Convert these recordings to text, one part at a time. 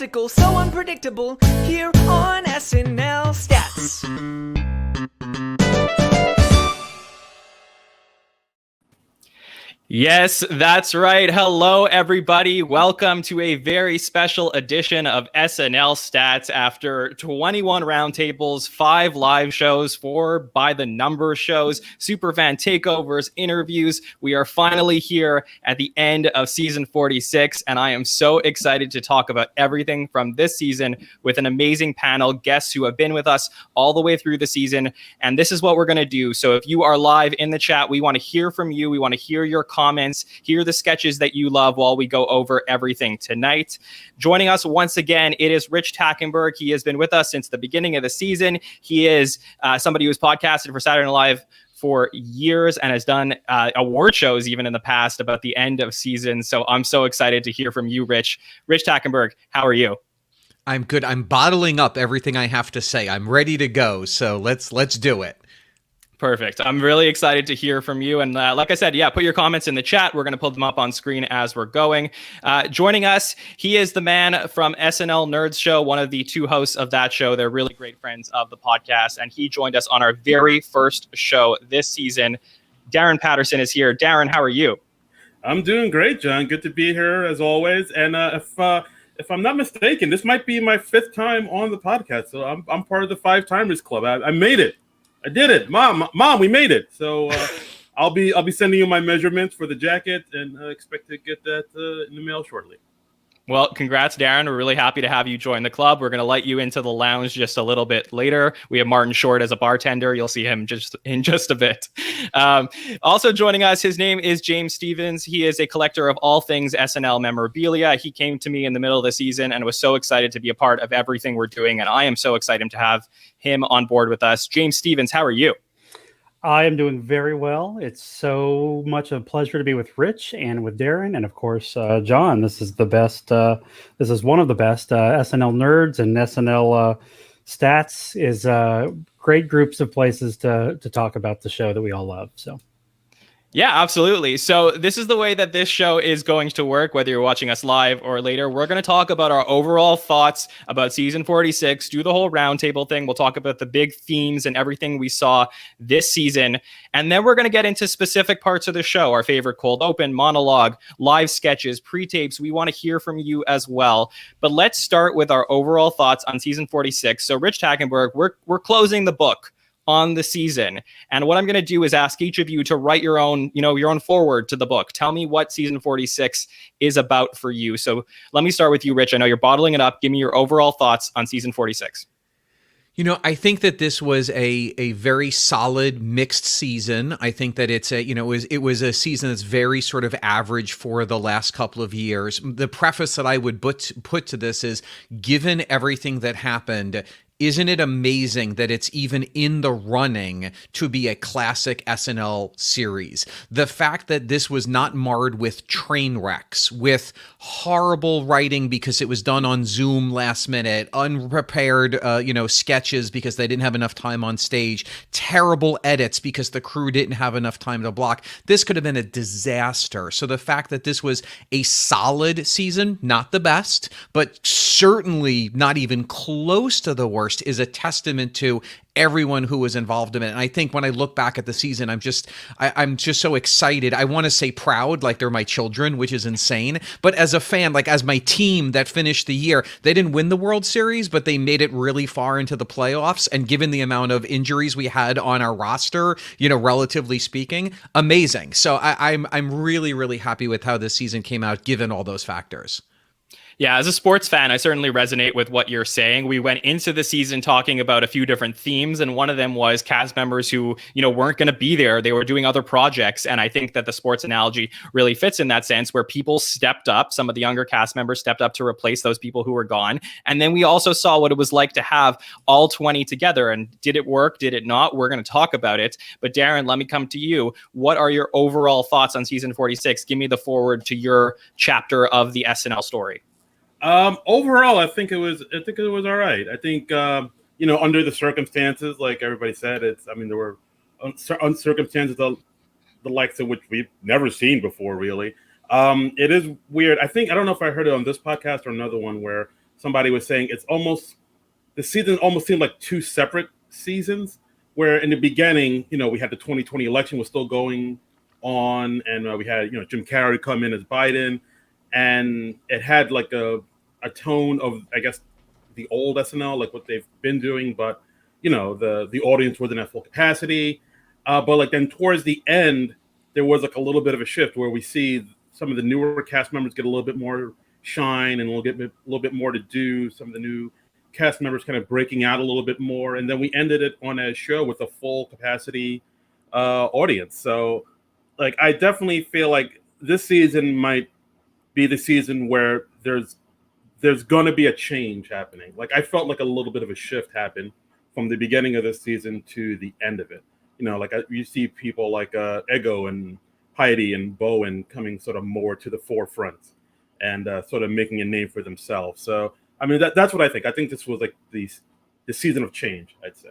farcical, so unpredictable, here on SNL Stats. Yes, that's right. Hello, everybody. Welcome to a very special edition of SNL Stats. After 21 roundtables, 5 live shows, 4 by the number shows, superfan takeovers, interviews, we are finally here at the end of season 46, and I am so excited to talk about everything from this season with an amazing panel, guests who have been with us all the way through the season. And this is what we're going to do. So if you are live in the chat, we want to hear from you. We want to hear your comments, hear the sketches that you love while we go over everything tonight. Joining us once again, it is Rich Tackenberg. He has been with us since the beginning of the season. He is somebody who's podcasted for Saturday Night Live for years and has done award shows even in the past about the end of season. So I'm so excited to hear from you, Rich. Rich Tackenberg, how are you? I'm good. I'm bottling up everything I have to say. I'm ready to go. So let's do it. Perfect. I'm really excited to hear from you. And like I said, put your comments in the chat. We're going to put them up on screen as we're going. Joining us, he is the man from SNL Nerds Show, one of the 2 hosts of that show. They're really great friends of the podcast. And he joined us on our very first show this season. Darin Patterson is here. Darin, how are you? I'm doing great, John. Good to be here as always. And if I'm not mistaken, this might be my 5th time on the podcast. So I'm part of the 5-timers club. I made it. I did it, Mom, we made it. So I'll be sending you my measurements for the jacket, and expect to get that in the mail shortly. Well, congrats, Darin. We're really happy to have you join the club. We're going to let you into the lounge just a little bit later. We have Martin Short as a bartender. You'll see him in just a bit. Also joining us, his name is James Stevens. He is a collector of all things SNL memorabilia. He came to me in the middle of the season and was so excited to be a part of everything we're doing. And I am so excited to have him on board with us. James Stevens, how are you? I am doing very well. It's so much a pleasure to be with Rich and with Darin, and of course, John. This is the best. This is one of the best. SNL Nerds and SNL Stats is great groups of places to talk about the show that we all love. So. Yeah, absolutely. So this is the way that this show is going to work, whether you're watching us live or later. We're going to talk about our overall thoughts about season 46, do the whole roundtable thing. We'll talk about the big themes and everything we saw this season. And then we're going to get into specific parts of the show, our favorite cold open, monologue, live sketches, pre-tapes. We want to hear from you as well. But let's start with our overall thoughts on season 46. So Rich Tackenberg, we're closing the book on the season. And what I'm going to do is ask each of you to write your own foreword to the book. Tell me what season 46 is about for you. So let me start with you, Rich. I know you're bottling it up. Give me your overall thoughts on season 46. I think that this was a very solid mixed season. I think that it was a season that's very sort of average for the last couple of years. The preface that I would put to this is, given everything that happened, isn't it amazing that it's even in the running to be a classic SNL series? The fact that this was not marred with train wrecks, with horrible writing because it was done on Zoom last minute, unprepared, sketches because they didn't have enough time on stage, terrible edits because the crew didn't have enough time to block. This could have been a disaster. So the fact that this was a solid season, not the best, but certainly not even close to the worst, is a testament to everyone who was involved in it. And I think when I look back at the season, I'm just so excited. I want to say proud, like they're my children, which is insane. But as a fan, like as my team that finished the year, they didn't win the World Series, but they made it really far into the playoffs. And given the amount of injuries we had on our roster, relatively speaking, amazing. So I'm really, really happy with how this season came out, given all those factors. Yeah, as a sports fan, I certainly resonate with what you're saying. We went into the season talking about a few different themes, and one of them was cast members who, weren't going to be there. They were doing other projects, and I think that the sports analogy really fits in that sense, where people stepped up. Some of the younger cast members stepped up to replace those people who were gone. And then we also saw what it was like to have all 20 together. And did it work? Did it not? We're going to talk about it. But Darin, let me come to you. What are your overall thoughts on season 46? Give me the forward to your chapter of the SNL story. Overall, I think it was all right. I think, under the circumstances, like everybody said, there were circumstances the likes of which we've never seen before, really. It is weird. I don't know if I heard it on this podcast or another one where somebody was saying the season almost seemed like two separate seasons, where in the beginning, we had the 2020 election was still going on, and we had, Jim Carrey come in as Biden, and it had like a tone of, I guess, the old SNL, like what they've been doing, but the audience wasn't at full capacity. But like then towards the end, there was like a little bit of a shift where we see some of the newer cast members get a little bit more shine and a little bit more to do. Some of the new cast members kind of breaking out a little bit more, and then we ended it on a show with a full capacity audience. So like I definitely feel like this season might be the season where there's going to be a change happening. Like I felt like a little bit of a shift happened from the beginning of this season to the end of it. Like you see people like Ego and Heidi and Bowen coming sort of more to the forefront and sort of making a name for themselves. So, I mean, that's what I think. I think this was like the season of change, I'd say.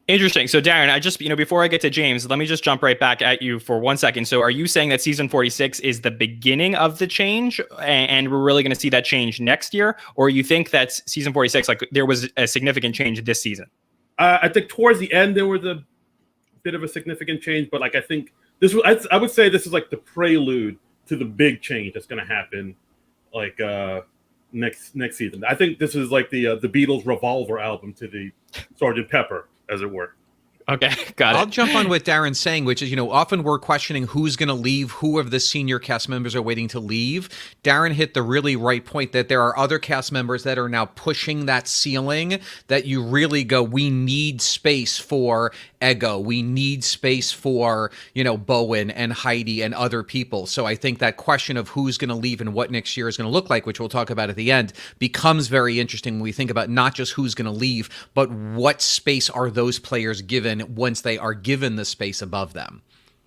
Interesting. So, Darin, I just, before I get to James, let me just jump right back at you for 1 second. So are you saying that season 46 is the beginning of the change and we're really going to see that change next year? Or you think that season 46, like there was a significant change this season? I think towards the end, there was a bit of a significant change, but like, I think I would say this is like the prelude to the big change that's going to happen like next season. I think this is like the Beatles Revolver album to the Sgt. Pepper, as it were. Okay, got it. I'll jump on what Darin's saying, which is, often we're questioning who's going to leave, who of the senior cast members are waiting to leave. Darin hit the really right point that there are other cast members that are now pushing that ceiling that you really go, we need space for Ego. We need space for, Bowen and Heidi and other people. So I think that question of who's going to leave and what next year is going to look like, which we'll talk about at the end, becomes very interesting when we think about not just who's going to leave, but what space are those players given once they are given the space above them.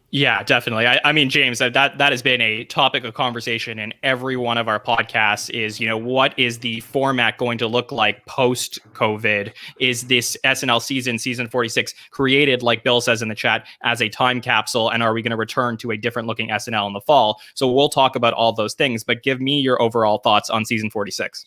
Yeah, definitely. I mean, James, that has been a topic of conversation in every one of our podcasts is, what is the format going to look like post-COVID? Is this SNL season 46, created, like Bill says in the chat, as a time capsule? And are we going to return to a different looking SNL in the fall? So we'll talk about all those things, but give me your overall thoughts on season 46.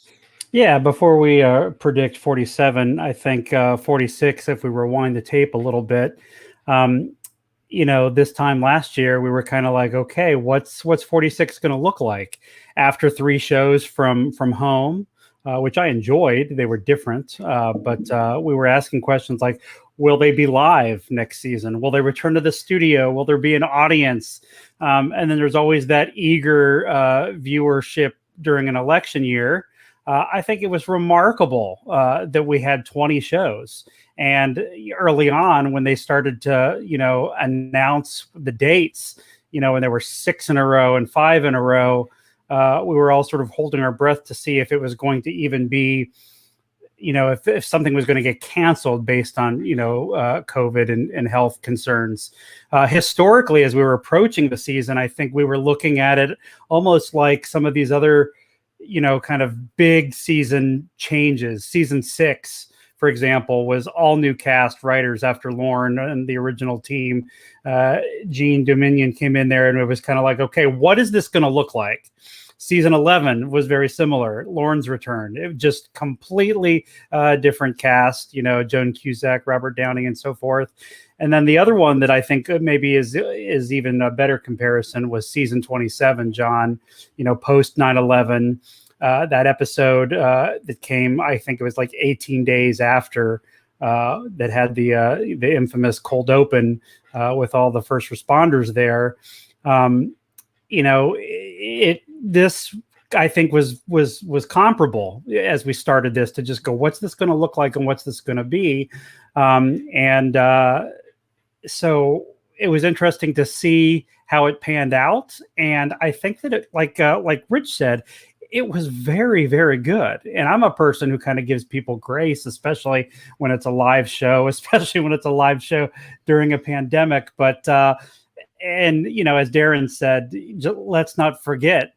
Yeah, before we predict 47, I think 46, if we rewind the tape a little bit, this time last year, we were kind of like, okay, what's 46 going to look like after 3 shows from home, which I enjoyed. They were different, but we were asking questions like, will they be live next season? Will they return to the studio? Will there be an audience? And then there's always that eager viewership during an election year. I think it was remarkable that we had 20 shows. And early on, when they started to, announce the dates, and there were 6 in a row and 5 in a row, we were all sort of holding our breath to see if it was going to even be, if something was going to get canceled based on, COVID and health concerns. Historically, as we were approaching the season, I think we were looking at it almost like some of these other, kind of big season changes. Season 6, for example, was all new cast writers after Lauren and the original team. Jean Dominion came in there and it was kind of like, okay, what is this going to look like? Season 11 was very similar. Lauren's return, it just completely different cast, Joan Cusack, Robert Downey, and so forth. And then the other one that I think maybe is even a better comparison was season 27, John, post 9/11, that episode that came, I think it was like 18 days after, that had the infamous cold open with all the first responders there. This I think was comparable as we started this to just go, what's this going to look like and what's this going to be? So it was interesting to see how it panned out. And I think that it, like Rich said, it was very, very good. And I'm a person who kind of gives people grace, especially when it's a live show, during a pandemic. But, as Darin said, let's not forget,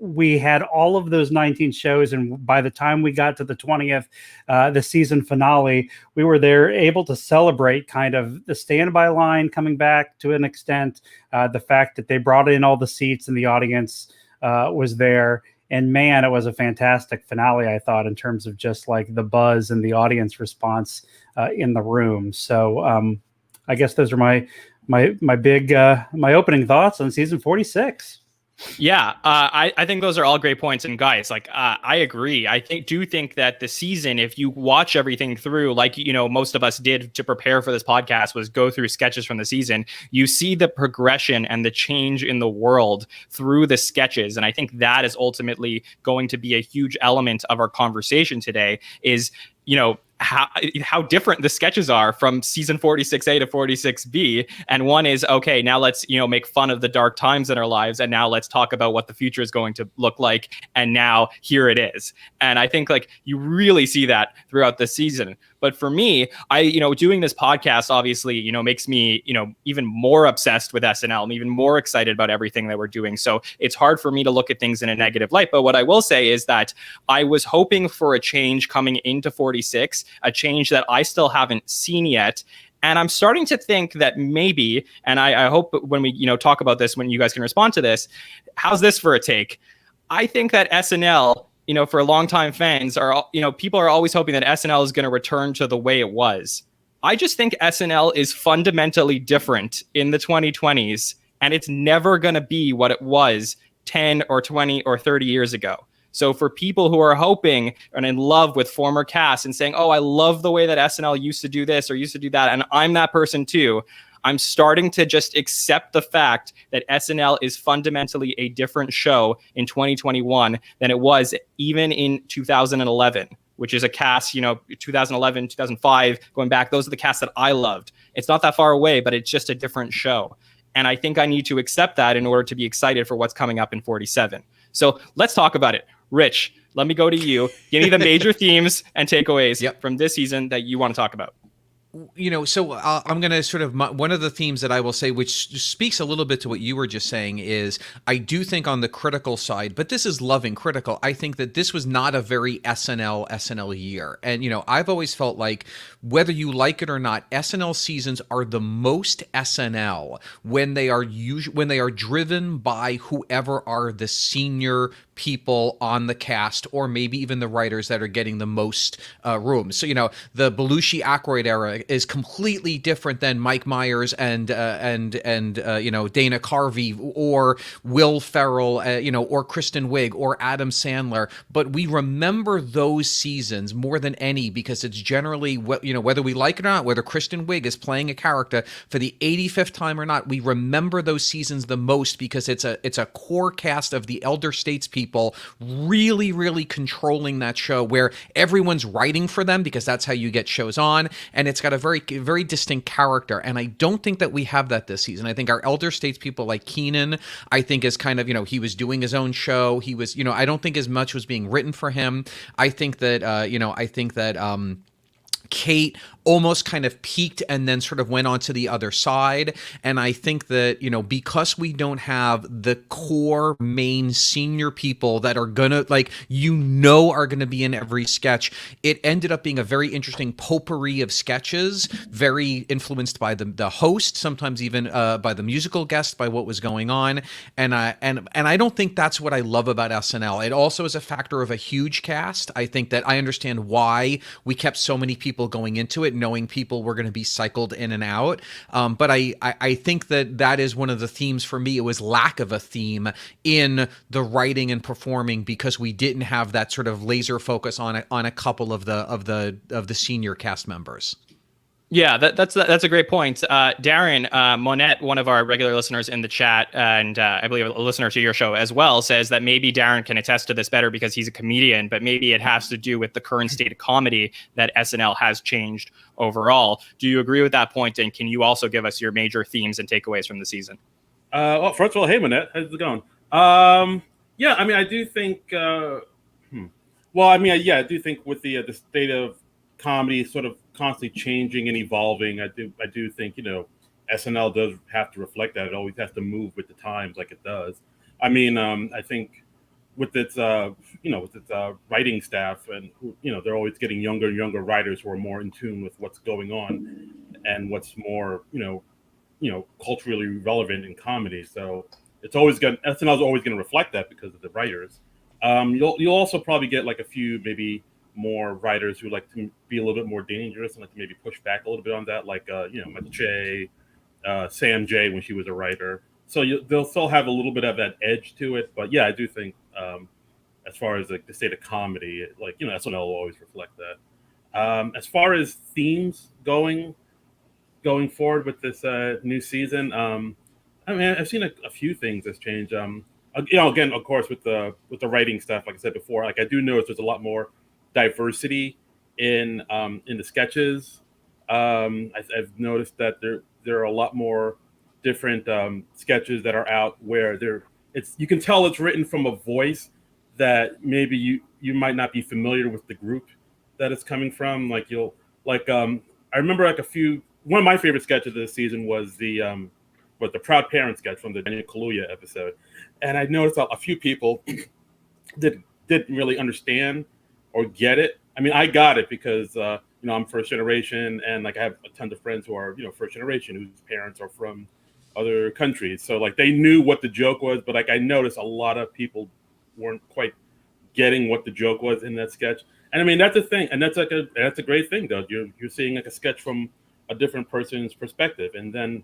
we had all of those 19 shows. And by the time we got to the 20th, the season finale, we were there able to celebrate kind of the standby line coming back to an extent, the fact that they brought in all the seats and the audience was there. And man, it was a fantastic finale, I thought, in terms of just like the buzz and the audience response in the room. So I guess those are my big my opening thoughts on season 46. Yeah, I think those are all great points. And guys, like, I agree. I do think that the season, if you watch everything through, like, most of us did to prepare for this podcast, was go through sketches from the season. You see the progression and the change in the world through the sketches. And I think that is ultimately going to be a huge element of our conversation today is, how different the sketches are from season 46A to 46B. And one is, okay, now let's, make fun of the dark times in our lives. And now let's talk about what the future is going to look like. And now here it is. And I think like you really see that throughout the season. But for me, doing this podcast, obviously, makes me, even more obsessed with SNL. I'm even more excited about everything that we're doing. So it's hard for me to look at things in a negative light. But what I will say is that I was hoping for a change coming into 46, a change that I still haven't seen yet. And I'm starting to think that maybe, and I hope when we, talk about this, when you guys can respond to this, how's this for a take? I think that SNL, for longtime fans are, people are always hoping that SNL is going to return to the way it was. I just think SNL is fundamentally different in the 2020s, and it's never going to be what it was 10 or 20 or 30 years ago. So for people who are hoping and in love with former casts and saying, oh, I love the way that SNL used to do this or used to do that, and I'm that person too, I'm starting to just accept the fact that SNL is fundamentally a different show in 2021 than it was even in 2011, which is a cast, 2011, 2005, going back. Those are the casts that I loved. It's not that far away, but it's just a different show. And I think I need to accept that in order to be excited for what's coming up in 47. So let's talk about it. Rich, let me go to you. Give me the major themes and takeaways from this season that you want to talk about. So I'm going to sort of, one of the themes that I will say, which speaks a little bit to what you were just saying, is I do think on the critical side, but this is loving critical, I think that this was not a very SNL year. And, I've always felt like whether you like it or not, SNL seasons are the most SNL when they are driven by whoever are the senior people on the cast, or maybe even the writers that are getting the most room. So, the Belushi-Aykroyd era is completely different than Mike Myers and Dana Carvey or Will Ferrell, or Kristen Wiig or Adam Sandler. But we remember those seasons more than any because it's generally, whether we like it or not, whether Kristen Wiig is playing a character for the 85th time or not, we remember those seasons the most because it's a core cast of the elder statespeople really, really controlling that show where everyone's writing for them because that's how you get shows on. And it's got a very, very distinct character. And I don't think that we have that this season. I think our elder statespeople like Kenan, I think is kind of, he was doing his own show. He was, I don't think as much was being written for him. I think that, Kate almost kind of peaked and then sort of went on to the other side. And I think that, because we don't have the core main senior people that are gonna are gonna be in every sketch, it ended up being a very interesting potpourri of sketches, very influenced by the host, sometimes even by the musical guest, by what was going on. And I don't think that's what I love about SNL. It also is a factor of a huge cast. I think that I understand why we kept so many people going into it, knowing people were going to be cycled in and out. But I think that is one of the themes for me. It was lack of a theme in the writing and performing because we didn't have that sort of laser focus on a couple of the senior cast members. Yeah, that's a great point. Darin, Monette, one of our regular listeners in the chat, and I believe a listener to your show as well, says that maybe Darin can attest to this better because he's a comedian, but maybe it has to do with the current state of comedy that SNL has changed overall. Do you agree with that point? And can you also give us your major themes and takeaways from the season? Well, first of all, hey, Monette, how's it going? Yeah, I mean, I do think, I do think with the state of comedy sort of constantly changing and evolving, I do think SNL does have to reflect that. It always has to move with the times like it does. I mean, I think with its writing staff and they're always getting younger and younger writers who are more in tune with what's going on and what's more culturally relevant in comedy. So SNL is always going to reflect that because of the writers. You'll also probably get like a few maybe more writers who like to be a little bit more dangerous and like to maybe push back a little bit on that, like Michael Che, Sam J when she was a writer. So they'll still have a little bit of that edge to it, but yeah, I do think as far as like the state of comedy, like SNL will always reflect that. As far as themes going forward with this new season, I mean, I've seen a few things that's changed. Again, of course, with the writing stuff, like I said before, like I do notice there's a lot more diversity in the sketches. I've noticed that there are a lot more different sketches that are out where you can tell it's written from a voice that maybe you might not be familiar with the group that it's coming from. Like I remember like one of my favorite sketches of this season was the Proud Parent sketch from the Daniel Kaluuya episode, and I noticed a few people didn't really understand or get it. I mean, I got it because I'm first generation, and like I have a ton of friends who are first generation whose parents are from other countries, so like they knew what the joke was, but like I noticed a lot of people weren't quite getting what the joke was in that sketch. And I mean, that's a thing, and that's a great thing though. You're seeing like a sketch from a different person's perspective, and then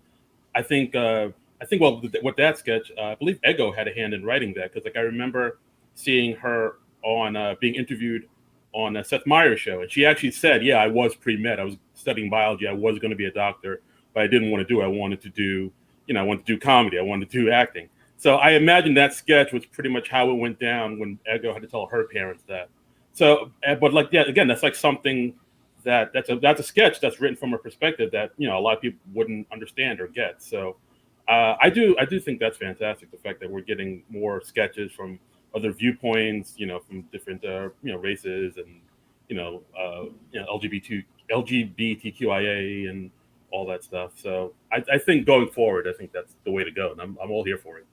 I think with that sketch, I believe Ego had a hand in writing that, because like I remember seeing her on being interviewed on Seth Meyers' show, and she actually said, "Yeah, I was pre-med. I was studying biology. I was going to be a doctor, but I didn't want to do it. I wanted to do comedy. I wanted to do acting." So I imagine that sketch was pretty much how it went down when Ego had to tell her parents that. So, but like, yeah, again, that's like something that's a sketch that's written from a perspective that a lot of people wouldn't understand or get. So I do think that's fantastic, the fact that we're getting more sketches from other viewpoints, from different races and LGBTQIA and all that stuff. So I think going forward, I think that's the way to go, and I'm all here for it.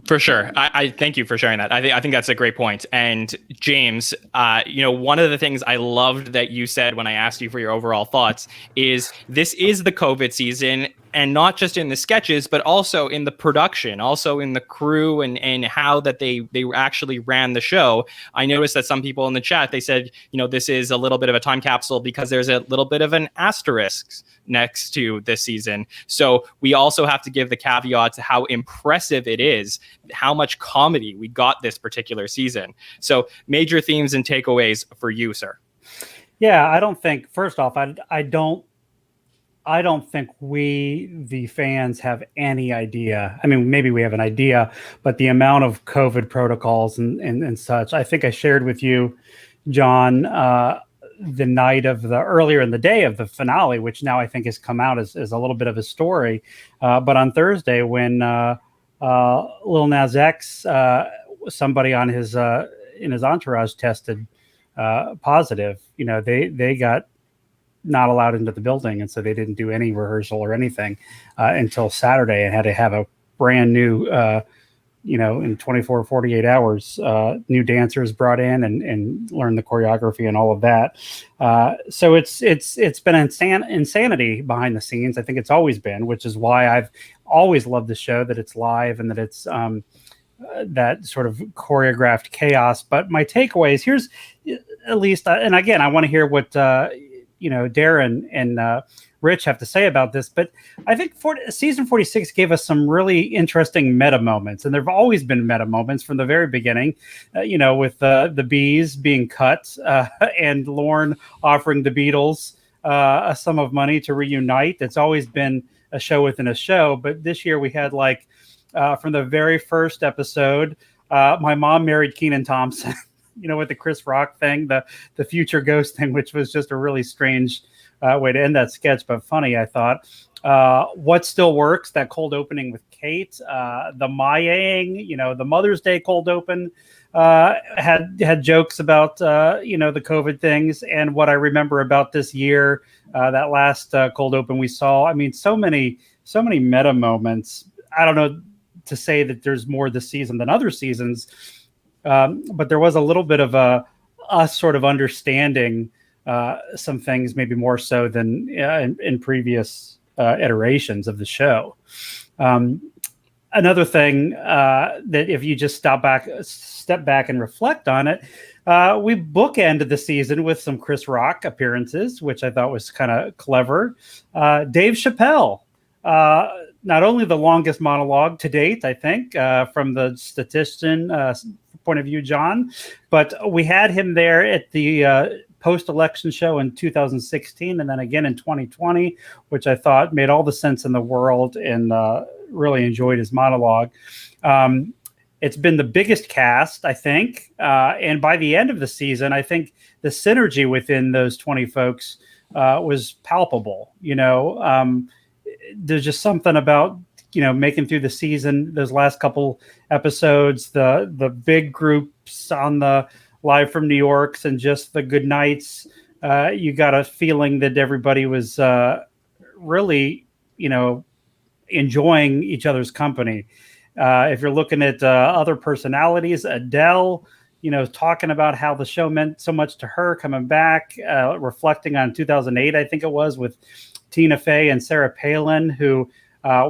For sure. I thank you for sharing that. I think that's a great point. And James, one of the things I loved that you said when I asked you for your overall thoughts is this is the COVID season, and not just in the sketches, but also in the production, also in the crew and how that they actually ran the show. I noticed that some people in the chat, they said, this is a little bit of a time capsule because there's a little bit of an asterisk next to this season. So we also have to give the caveat to how impressive it is, how much comedy we got this particular season. So major themes and takeaways for you, sir. Yeah, I don't think, first off, I don't think we, the fans, have any idea. I mean, maybe we have an idea, but the amount of COVID protocols and such, I think I shared with you, John, the night of earlier in the day of the finale, which now I think has come out as a little bit of a story. But on Thursday, when Lil Nas X, somebody on his in his entourage tested positive, they got not allowed into the building, and so they didn't do any rehearsal or anything until Saturday, and had to have a brand new in 24 48 hours new dancers brought in and learn the choreography and all of that. So it's been insanity behind the scenes. I think it's always been, which is why I've always loved the show, that it's live and that it's that sort of choreographed chaos. But my takeaways, here's at least, and again, I want to hear what Darin and Rich have to say about this, but I think season 46 gave us some really interesting meta moments, and there have always been meta moments from the very beginning, with the bees being cut and Lorne offering the Beatles a sum of money to reunite. It's always been a show within a show, but this year we had from the very first episode, my mom married Kenan Thompson, with the Chris Rock thing, the future ghost thing, which was just a really strange way to end that sketch, but funny, I thought. What Still Works, that cold opening with Kate, the Mayang, the Mother's Day cold open, had jokes about the COVID things. And what I remember about this year, that last cold open we saw, I mean, so many meta moments. I don't know to say that there's more this season than other seasons, but there was a little bit of us sort of understanding some things, maybe more so than in previous iterations of the show. another thing that if you just step back and reflect on it, we bookended the season with some Chris Rock appearances, which I thought was kind of clever. Dave Chappelle, not only the longest monologue to date, I think, from the statistician point of view, John, but we had him there at the post-election show in 2016 and then again in 2020, which I thought made all the sense in the world, and really enjoyed his monologue. It's been the biggest cast, I think, and by the end of the season, I think the synergy within those 20 folks was palpable. There's just something about making through the season, those last couple episodes, the big groups on the live from New York's and just the good nights. You got a feeling that everybody was really, enjoying each other's company. If you're looking at other personalities, Adele, talking about how the show meant so much to her coming back, reflecting on 2008, I think it was, with Tina Fey and Sarah Palin, who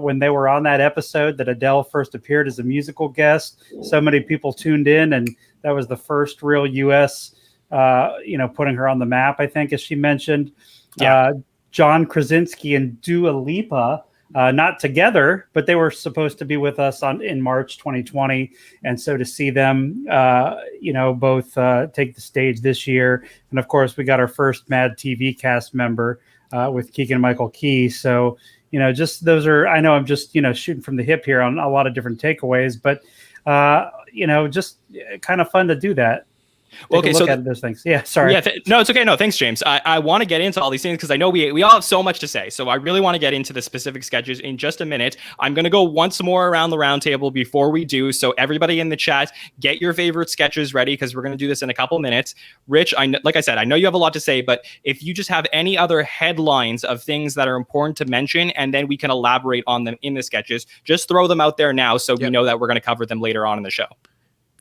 when they were on that episode that Adele first appeared as a musical guest, so many people tuned in, and that was the first real U.S., putting her on the map, I think, as she mentioned. Yeah. John Krasinski and Dua Lipa, not together, but they were supposed to be with us in March 2020. And so to see them, both take the stage this year. And of course, we got our first Mad TV cast member with Keegan-Michael Key. So, just those are, I know I'm just, shooting from the hip here on a lot of different takeaways, but, just kind of fun to do that. Okay, so at those things. Yeah, sorry. Yeah, no, it's okay. No, thanks, James. I want to get into all these things because I know we all have so much to say. So I really want to get into the specific sketches in just a minute. I'm going to go once more around the roundtable before we do. So everybody in the chat, get your favorite sketches ready because we're going to do this in a couple minutes. Rich, like I said, I know you have a lot to say, but if you just have any other headlines of things that are important to mention, and then we can elaborate on them in the sketches, just throw them out there now so we know that we're going to cover them later on in the show.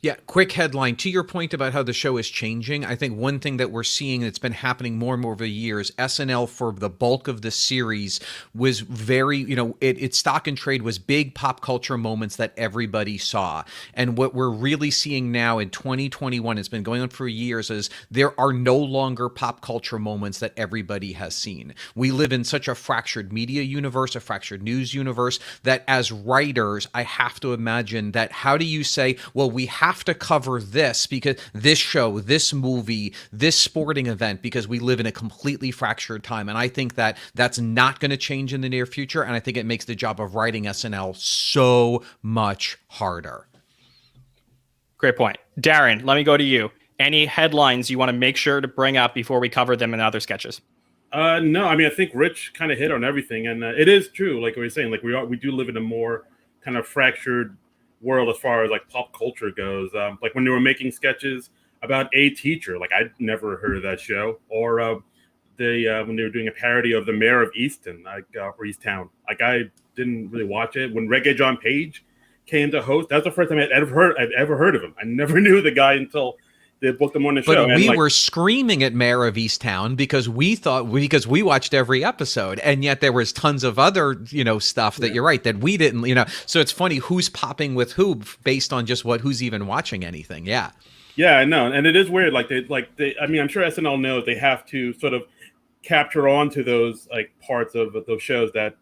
Yeah, quick headline. To your point about how the show is changing, I think one thing that we're seeing that's been happening more and more over the years, SNL for the bulk of the series was very, its stock and trade was big pop culture moments that everybody saw. And what we're really seeing now in 2021, it's been going on for years, is there are no longer pop culture moments that everybody has seen. We live in such a fractured media universe, a fractured news universe, that as writers, I have to imagine that how do you say, well, we have to cover this because this show, this movie, this sporting event, because we live in a completely fractured time. And I think that that's not going to change in the near future. And I think it makes the job of writing SNL so much harder. Great point. Darin, let me go to you. Any headlines you want to make sure to bring up before we cover them in other sketches? No, I mean, I think Rich kind of hit on everything. And it is true, like we were saying, like we do live in a more kind of fractured world as far as like pop culture goes. Like when they were making sketches about A Teacher, like I'd never heard of that show, or when they were doing a parody of the mayor of Easton, or Easttown, like I didn't really watch it. When rege-jean came to host, that's the first time I've ever heard of him. I never knew the guy until they booked him on the show. But we were screaming at Mayor of Easttown because we watched every episode, and yet there was tons of other, stuff that you're right, that we didn't, so it's funny who's popping with who based on just who's even watching anything. Yeah. Yeah, I know. And it is weird. I'm sure SNL knows they have to sort of capture onto those like parts of those shows that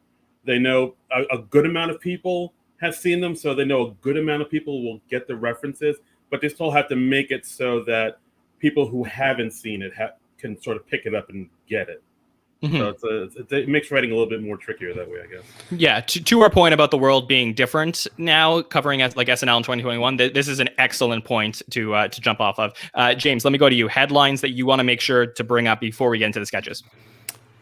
they know a good amount of people have seen them. So they know a good amount of people will get the references, but they still have to make it so that people who haven't seen it can sort of pick it up and get it. Mm-hmm. So it makes writing a little bit more trickier that way, I guess. Yeah, to our point about the world being different now, covering like SNL in 2021, this is an excellent point to jump off of. James, let me go to you. Headlines that you want to make sure to bring up before we get into the sketches.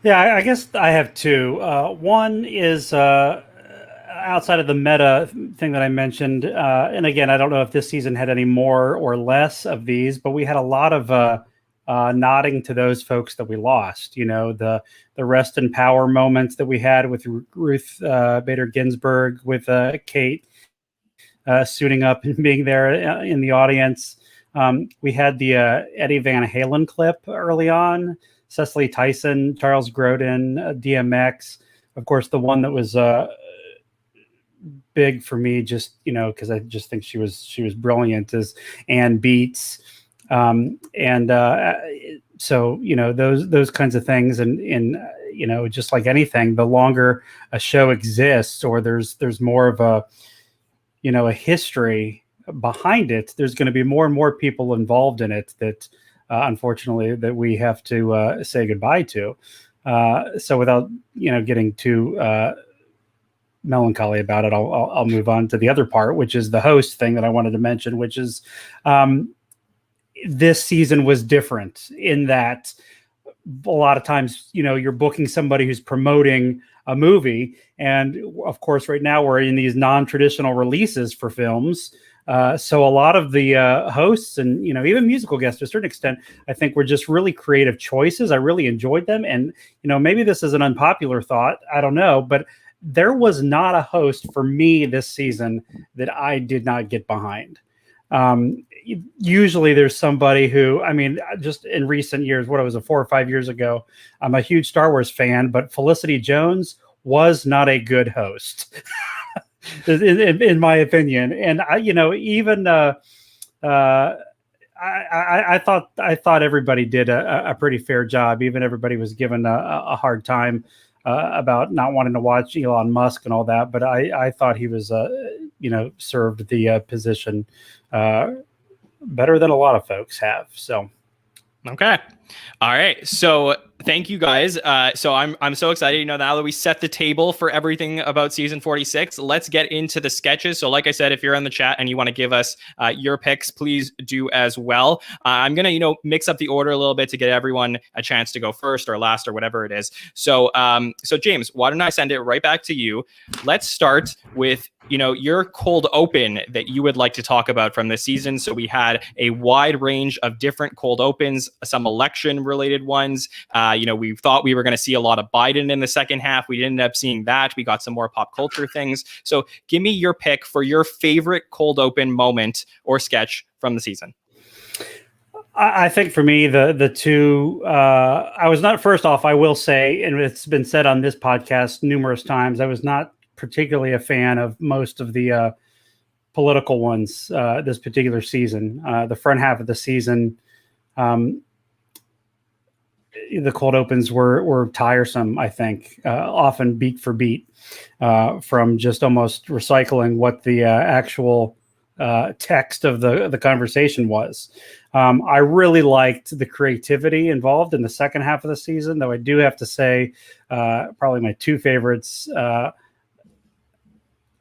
Yeah, I guess I have two. One is outside of the meta thing that I mentioned, and again, I don't know if this season had any more or less of these, but we had a lot of nodding to those folks that we lost. The rest in power moments that we had with Ruth Bader Ginsburg, with Kate suiting up and being there in the audience. We had the Eddie Van Halen clip early on, Cecily Tyson, Charles Grodin, DMX. Of course, the one that was big for me, just because I just think she was brilliant, is Ann Beats, so those kinds of things, and just like anything, the longer a show exists, or there's more of a a history behind it, there's going to be more and more people involved in it that unfortunately that we have to say goodbye to. So without getting too melancholy about it, I'll move on to the other part, which is the host thing that I wanted to mention, which is this season was different in that a lot of times, you're booking somebody who's promoting a movie. And of course, right now we're in these non-traditional releases for films. So a lot of the hosts and, even musical guests to a certain extent, I think were just really creative choices. I really enjoyed them. And, maybe this is an unpopular thought, I don't know, but there was not a host for me this season that I did not get behind. Usually there's somebody who, just in recent years, what it was 4 or 5 years ago, I'm a huge Star Wars fan, but Felicity Jones was not a good host, in my opinion. And I thought everybody did a pretty fair job. Even everybody was given a hard time about not wanting to watch Elon Musk and all that. But I thought he was, served the position better than a lot of folks have. So, okay. All right. So thank you guys. So I'm so excited. Now that we set the table for everything about season 46, let's get into the sketches. So like I said, if you're in the chat and you want to give us your picks, please do as well. I'm going to, mix up the order a little bit to get everyone a chance to go first or last or whatever it is. So James, why don't I send it right back to you? Let's start with, your cold open that you would like to talk about from this season. So we had a wide range of different cold opens, some election related ones. We thought we were going to see a lot of Biden in the second half. We ended up seeing that. We got some more pop culture things. So give me your pick for your favorite cold open moment or sketch from the season. I think for me, the two, I was not, first off, I will say, and it's been said on this podcast numerous times, I was not particularly a fan of most of the political ones this particular season. The front half of the season, the cold opens were tiresome, I think, often beat for beat, from just almost recycling what the actual text of the conversation was. I really liked the creativity involved in the second half of the season, though I do have to say probably my two favorites.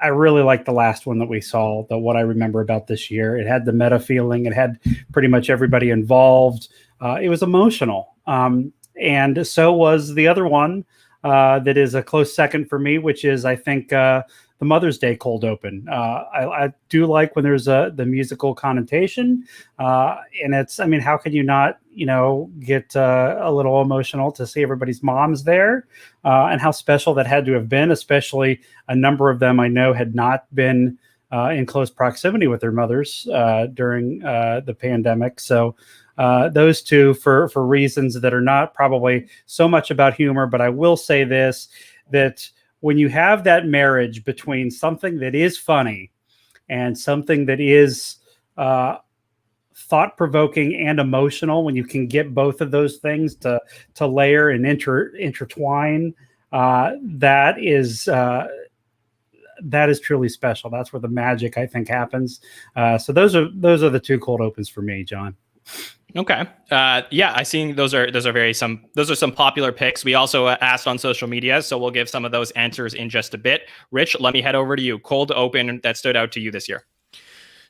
I really liked the last one that we saw, what I remember about this year. It had the meta feeling. It had pretty much everybody involved. It was emotional. And so was the other one that is a close second for me, which is, I think, the Mother's Day cold open. I do like when there's the musical connotation. And it's, how can you not, get a little emotional to see everybody's moms there, and how special that had to have been, especially a number of them I know had not been in close proximity with their mothers during the pandemic. So those two, for reasons that are not probably so much about humor, but I will say this, that when you have that marriage between something that is funny and something that is thought-provoking and emotional, when you can get both of those things to layer and intertwine, that is truly special. That's where the magic, I think, happens. So those are the two cold opens for me, John. Okay. Yeah, I see those are some popular picks. We also asked on social media, so we'll give some of those answers in just a bit. Rich, let me head over to you. Cold open that stood out to you this year.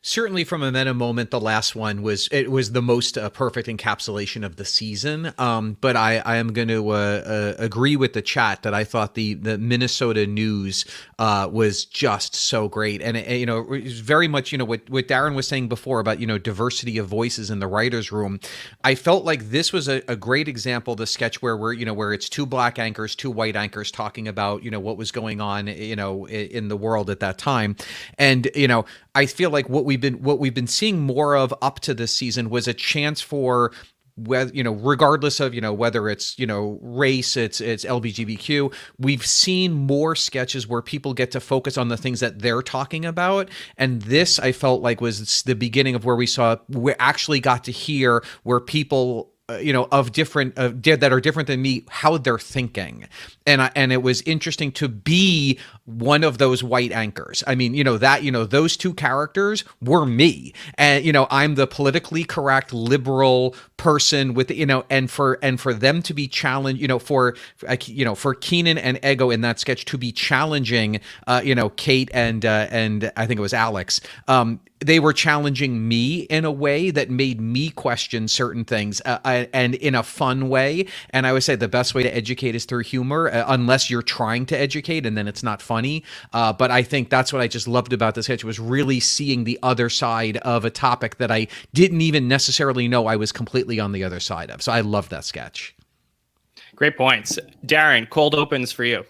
Certainly from a meta moment, the last one was the most perfect encapsulation of the season. But I am going to agree with the chat that I thought the Minnesota news was just so great. And, it was very much, what Darin was saying before about, diversity of voices in the writer's room. I felt like this was a great example, the sketch where where it's two black anchors, two white anchors talking about, what was going on, in the world at that time. And, I feel like what we've been seeing more of up to this season was a chance for whether, regardless of, whether it's, race, it's LGBTQ, we've seen more sketches where people get to focus on the things that they're talking about. And this, I felt like, was the beginning of where we actually got to hear where people, of different that are different than me, how they're thinking, and it was interesting to be one of those white anchors. I mean, those two characters were me, and I'm the politically correct liberal person with and for them to be challenged, for Kenan and Ego in that sketch to be challenging, Kate and I think it was Alex. They were challenging me in a way that made me question certain things, and in a fun way. And I would say the best way to educate is through humor, unless you're trying to educate, and then it's not funny. But I think that's what I just loved about this sketch, was really seeing the other side of a topic that I didn't even necessarily know I was completely on the other side of. So I love that sketch. Great points. Darin, cold opens for you.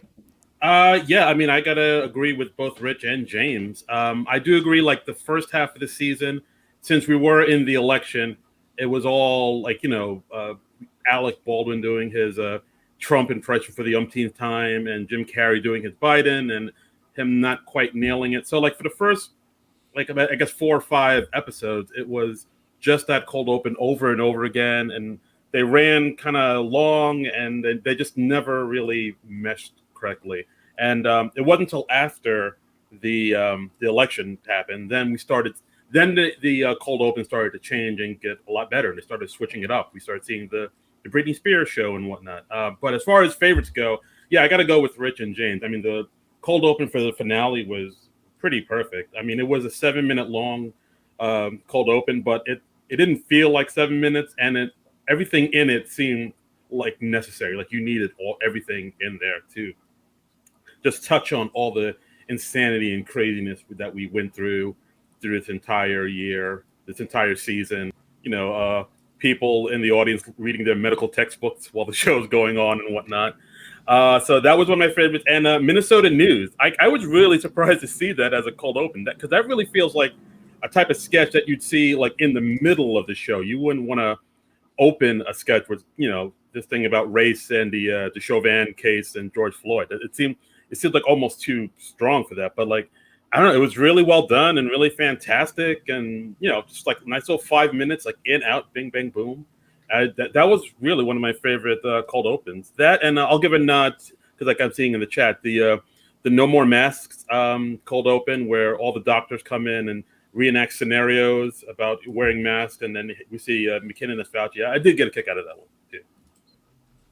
Yeah, I mean, I gotta agree with both Rich and James. I do agree, like, the first half of the season, since we were in the election, it was all like, Alec Baldwin doing his Trump impression for the umpteenth time, and Jim Carrey doing his Biden, and him not quite nailing it. So, like, for the first, like, I guess 4 or 5 episodes, it was just that cold open over and over again, and they ran kind of long, and they just never really meshed correctly. And it wasn't until after the election happened, then the cold open started to change and get a lot better. They started switching it up. We started seeing the Britney Spears show and whatnot. But as far as favorites go, yeah, I got to go with Rich and James. I mean, the cold open for the finale was pretty perfect. I mean, it was a 7-minute long cold open, but it didn't feel like 7 minutes, and everything in it seemed like necessary. Like, you needed everything in there to just touch on all the insanity and craziness that we went through this entire year, this entire season. People in the audience reading their medical textbooks while the show's going on and whatnot. So that was one of my favorites. And Minnesota News. I was really surprised to see that as a cold open, because that really feels like a type of sketch that you'd see like in the middle of the show. You wouldn't want to open a sketch with, this thing about race and the Chauvin case and George Floyd. It seemed like almost too strong for that. But, like, I don't know, it was really well done and really fantastic. And, just like a nice little 5 minutes, like in, out, bing, bang, boom. That was really one of my favorite cold opens. That, and I'll give a nod, because like I'm seeing in the chat, the No More Masks cold open, where all the doctors come in and reenact scenarios about wearing masks, and then we see McKinnon as Fauci. I did get a kick out of that one too.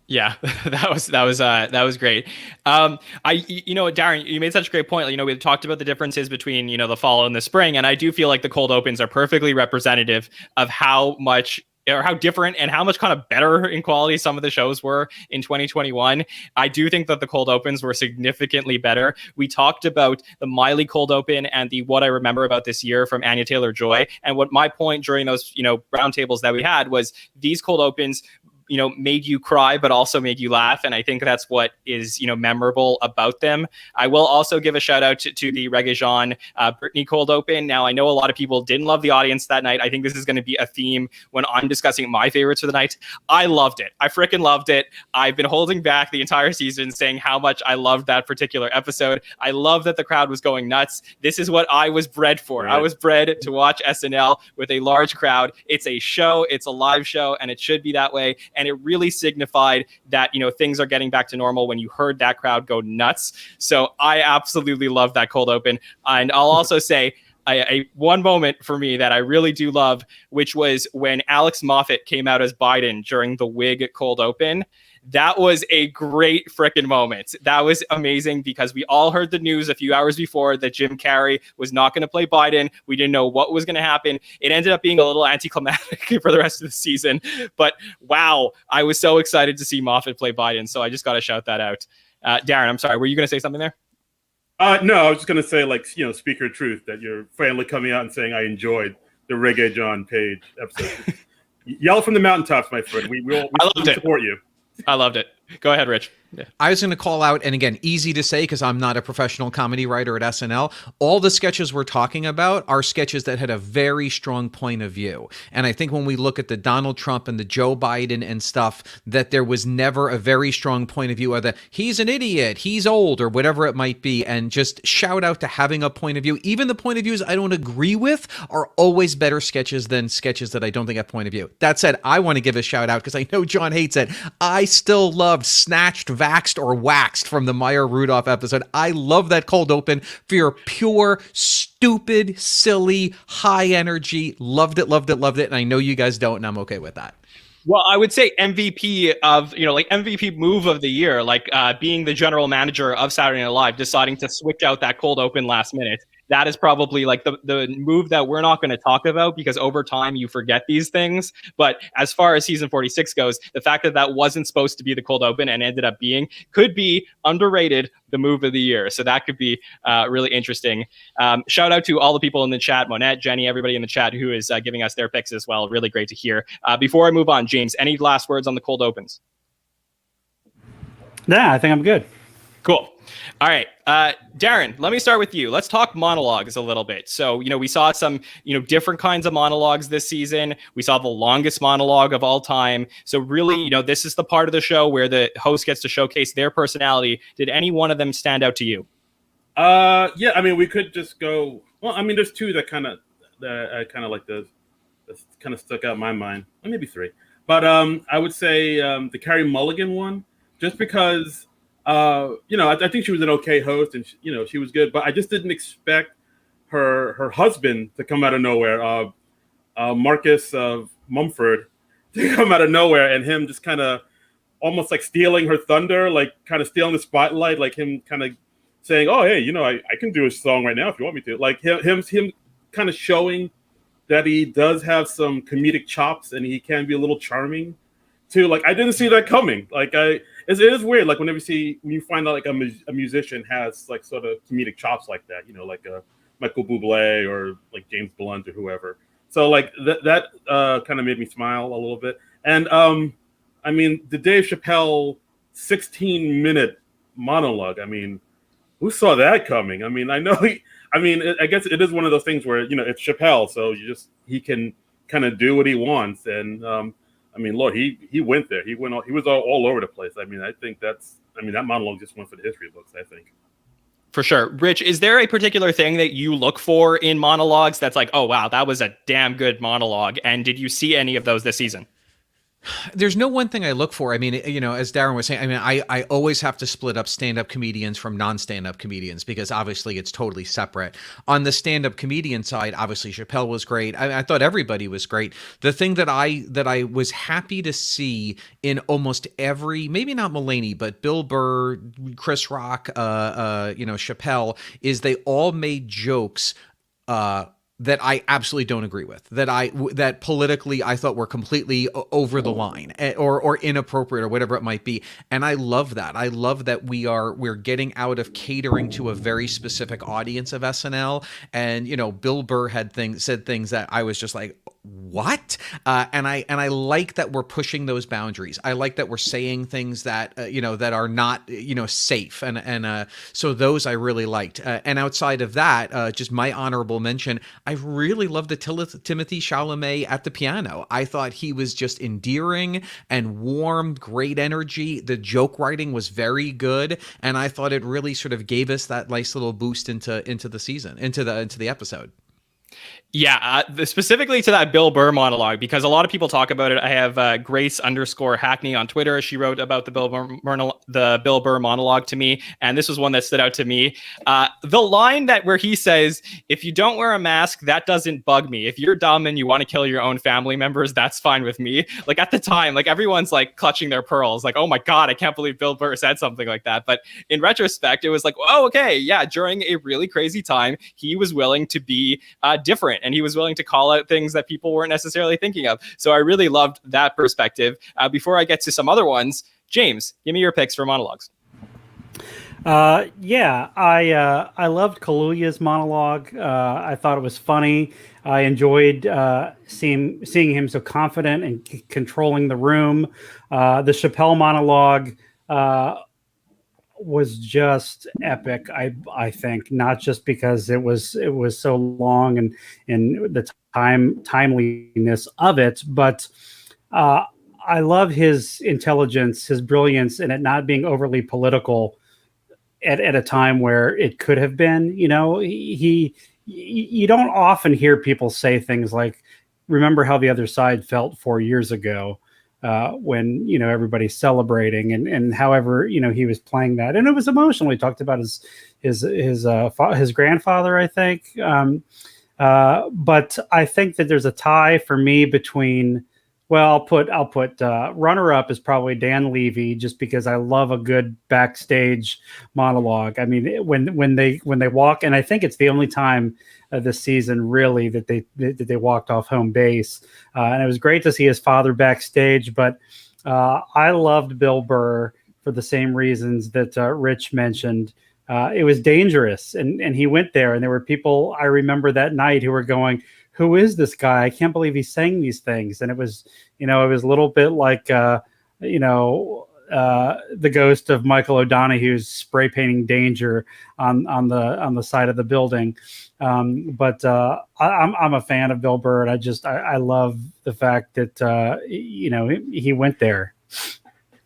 Yeah, that was great. Darin, you made such a great point. We talked about the differences between, the fall and the spring. And I do feel like the cold opens are perfectly representative of how much, or how different and how much kind of better in quality some of the shows were in 2021. I do think that the cold opens were significantly better. We talked about the Miley cold open and the What I Remember About This Year from Anya Taylor-Joy. And what my point during those, roundtables that we had was these cold opens made you cry, but also made you laugh. And I think that's what is, memorable about them. I will also give a shout out to the rege-jean Britney cold open. Now, I know a lot of people didn't love the audience that night. I think this is going to be a theme when I'm discussing my favorites for the night. I loved it. I freaking loved it. I've been holding back the entire season saying how much I loved that particular episode. I love that the crowd was going nuts. This is what I was bred for. Right. I was bred to watch SNL with a large crowd. It's a show. It's a live show, and it should be that way. And it really signified that, things are getting back to normal when you heard that crowd go nuts. So I absolutely love that cold open. And I'll also say one moment for me that I really do love, which was when Alex Moffat came out as Biden during the wig cold open. That was a great freaking moment. That was amazing, because we all heard the news a few hours before that Jim Carrey was not going to play Biden. We didn't know what was going to happen. It ended up being a little anticlimactic for the rest of the season. But wow, I was so excited to see Moffat play Biden. So I just got to shout that out. Darin, I'm sorry. Were you going to say something there? No, I was just going to say, like, Speaker of Truth, that you're finally coming out and saying I enjoyed the Rege-Jean Page episode. Yell from the mountaintops, my friend. We support you. I loved it. Go ahead, Rich. Yeah. I was going to call out, and again, easy to say because I'm not a professional comedy writer at SNL. All the sketches we're talking about are sketches that had a very strong point of view. And I think when we look at the Donald Trump and the Joe Biden and stuff, that there was never a very strong point of view of the he's an idiot, he's old, or whatever it might be. And just shout out to having a point of view. Even the point of views I don't agree with are always better sketches than sketches that I don't think have point of view. That said, I want to give a shout out because I know John hates it. I still loved Snatched, Vaxxed, or Waxed from the Maya Rudolph episode. I love that cold open for your pure, stupid, silly, high energy. Loved it, loved it, loved it. And I know you guys don't, and I'm okay with that. Well, I would say MVP of, like MVP move of the year, like being the general manager of Saturday Night Live, deciding to switch out that cold open last minute. That is probably like the move that we're not going to talk about because over time you forget these things. But as far as season 46 goes, the fact that that wasn't supposed to be the cold open and ended up being could be underrated the move of the year. So that could be really interesting. Shout out to all the people in the chat, Monette, Jenny, everybody in the chat who is giving us their picks as well. Really great to hear. Before I move on, James, any last words on the cold opens? Yeah, I think I'm good. Cool. All right, Darin, let me start with you. Let's talk monologues a little bit. So, we saw some, different kinds of monologues this season. We saw the longest monologue of all time. So really, this is the part of the show where the host gets to showcase their personality. Did any one of them stand out to you? Yeah, I mean, we could just go. Well, I mean, there's two that I kind of like that kind of stuck out in my mind. Well, maybe three, but I would say the Carey Mulligan one, just because. I think she was an okay host, and she was good. But I just didn't expect her husband to come out of nowhere, Marcus Mumford, to come out of nowhere, and him just kind of almost like stealing her thunder, like kind of stealing the spotlight, like him kind of saying, "Oh, hey, I can do a song right now if you want me to." Like him kind of showing that he does have some comedic chops and he can be a little charming. Too, like I didn't see that coming. Like it is weird. Like when you find out like a musician has like sort of comedic chops like that, like a Michael Bublé or like James Blunt or whoever. So like that kind of made me smile a little bit. And I mean the Dave Chappelle 16-minute monologue. I mean, who saw that coming? I mean, I know I guess it is one of those things where it's Chappelle, so he can kind of do what he wants and. I mean, Lord, he went there. He was all over the place. I mean, I think that monologue just went for the history books, I think. For sure. Rich, is there a particular thing that you look for in monologues that's like, oh, wow, that was a damn good monologue? And did you see any of those this season? There's no one thing I look for. I mean, as Darin was saying, I mean, I always have to split up stand-up comedians from non-stand-up comedians because obviously it's totally separate. On the stand-up comedian side, obviously Chappelle was great. I thought everybody was great. The thing that I was happy to see in almost every, maybe not Mulaney, but Bill Burr, Chris Rock, Chappelle, is they all made jokes that I absolutely don't agree with, that politically I thought were completely over the line or inappropriate or whatever it might be. And I love that. I love that we're getting out of catering to a very specific audience of SNL. And, Bill Burr said things that I was just like, what? And I like that we're pushing those boundaries. I like that we're saying things that, that are not, safe. And so those I really liked. And outside of that, just my honorable mention, I really loved the Timothy Chalamet at the piano. I thought he was just endearing and warm, great energy. The joke writing was very good, and I thought it really sort of gave us that nice little boost into the season, into the episode. Yeah, specifically to that Bill Burr monologue, because a lot of people talk about it. I have Grace_Hackney on Twitter. She wrote about the Bill Burr monologue to me, and this was one that stood out to me. The line where he says, "If you don't wear a mask, that doesn't bug me. If you're dumb and you want to kill your own family members, that's fine with me." Like at the time, like everyone's like clutching their pearls, like, "Oh my God, I can't believe Bill Burr said something like that." But in retrospect, it was like, "Oh, okay, yeah." During a really crazy time, he was willing to be different. And he was willing to call out things that people weren't necessarily thinking of. So I really loved that perspective. Before I get to some other ones, James, give me your picks for monologues. I loved Kaluuya's monologue. I thought it was funny. I enjoyed seeing him so confident and controlling the room. The Chappelle monologue was just epic. I think not just because it was so long and the timeliness of it, but I love his intelligence, his brilliance, and it not being overly political at a time where it could have been. You know, you don't often hear people say things like, "Remember how the other side felt 4 years ago." When everybody's celebrating, and however he was playing that, and it was emotional. He talked about his grandfather, I think. But I think that there's a tie for me between. Well, I'll put runner up is probably Dan Levy, just because I love a good backstage monologue. I mean, when they walk, and I think it's the only time this season really that they walked off home base, and it was great to see his father backstage. But I loved Bill Burr for the same reasons that Rich mentioned. It was dangerous, and he went there, and there were people I remember that night who were going, "Who is this guy? I can't believe he's saying these things." And it was a little bit like the ghost of Michael O'Donoghue's spray painting danger on the side of the building. But I'm a fan of Bill Burr, and I love the fact that he went there.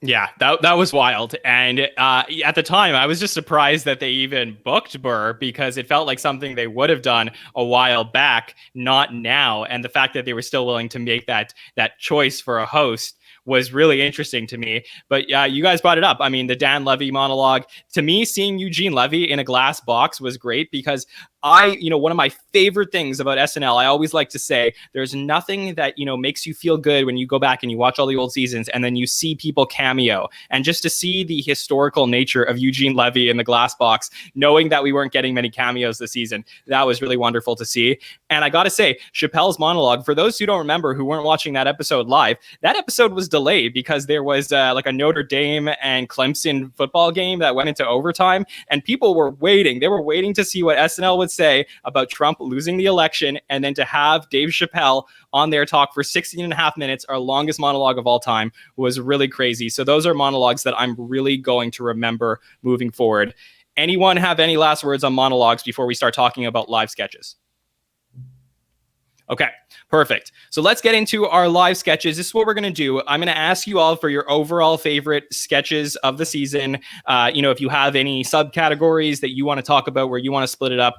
Yeah, that was wild. And at the time, I was just surprised that they even booked Burr, because it felt like something they would have done a while back, not now. And the fact that they were still willing to make that choice for a host was really interesting to me. But yeah, you guys brought it up. I mean, the Dan Levy monologue, to me, seeing Eugene Levy in a glass box was great, because one of my favorite things about SNL, I always like to say, there's nothing that, makes you feel good when you go back and you watch all the old seasons and then you see people cameo. And just to see the historical nature of Eugene Levy in the glass box, knowing that we weren't getting many cameos this season, that was really wonderful to see. And I got to say, Chappelle's monologue, for those who don't remember, who weren't watching that episode live, that episode was delayed because there was like a Notre Dame and Clemson football game that went into overtime, and people were waiting. They were waiting to see what SNL would say about Trump losing the election, and then to have Dave Chappelle on there talk for 16 and a half minutes, our longest monologue of all time, was really crazy. So those are monologues that I'm really going to remember moving forward. Anyone have any last words on monologues before we start talking about live sketches? Okay, perfect. So let's get into our live sketches. This is what we're going to do. I'm going to ask you all for your overall favorite sketches of the season. If you have any subcategories that you want to talk about where you want to split it up,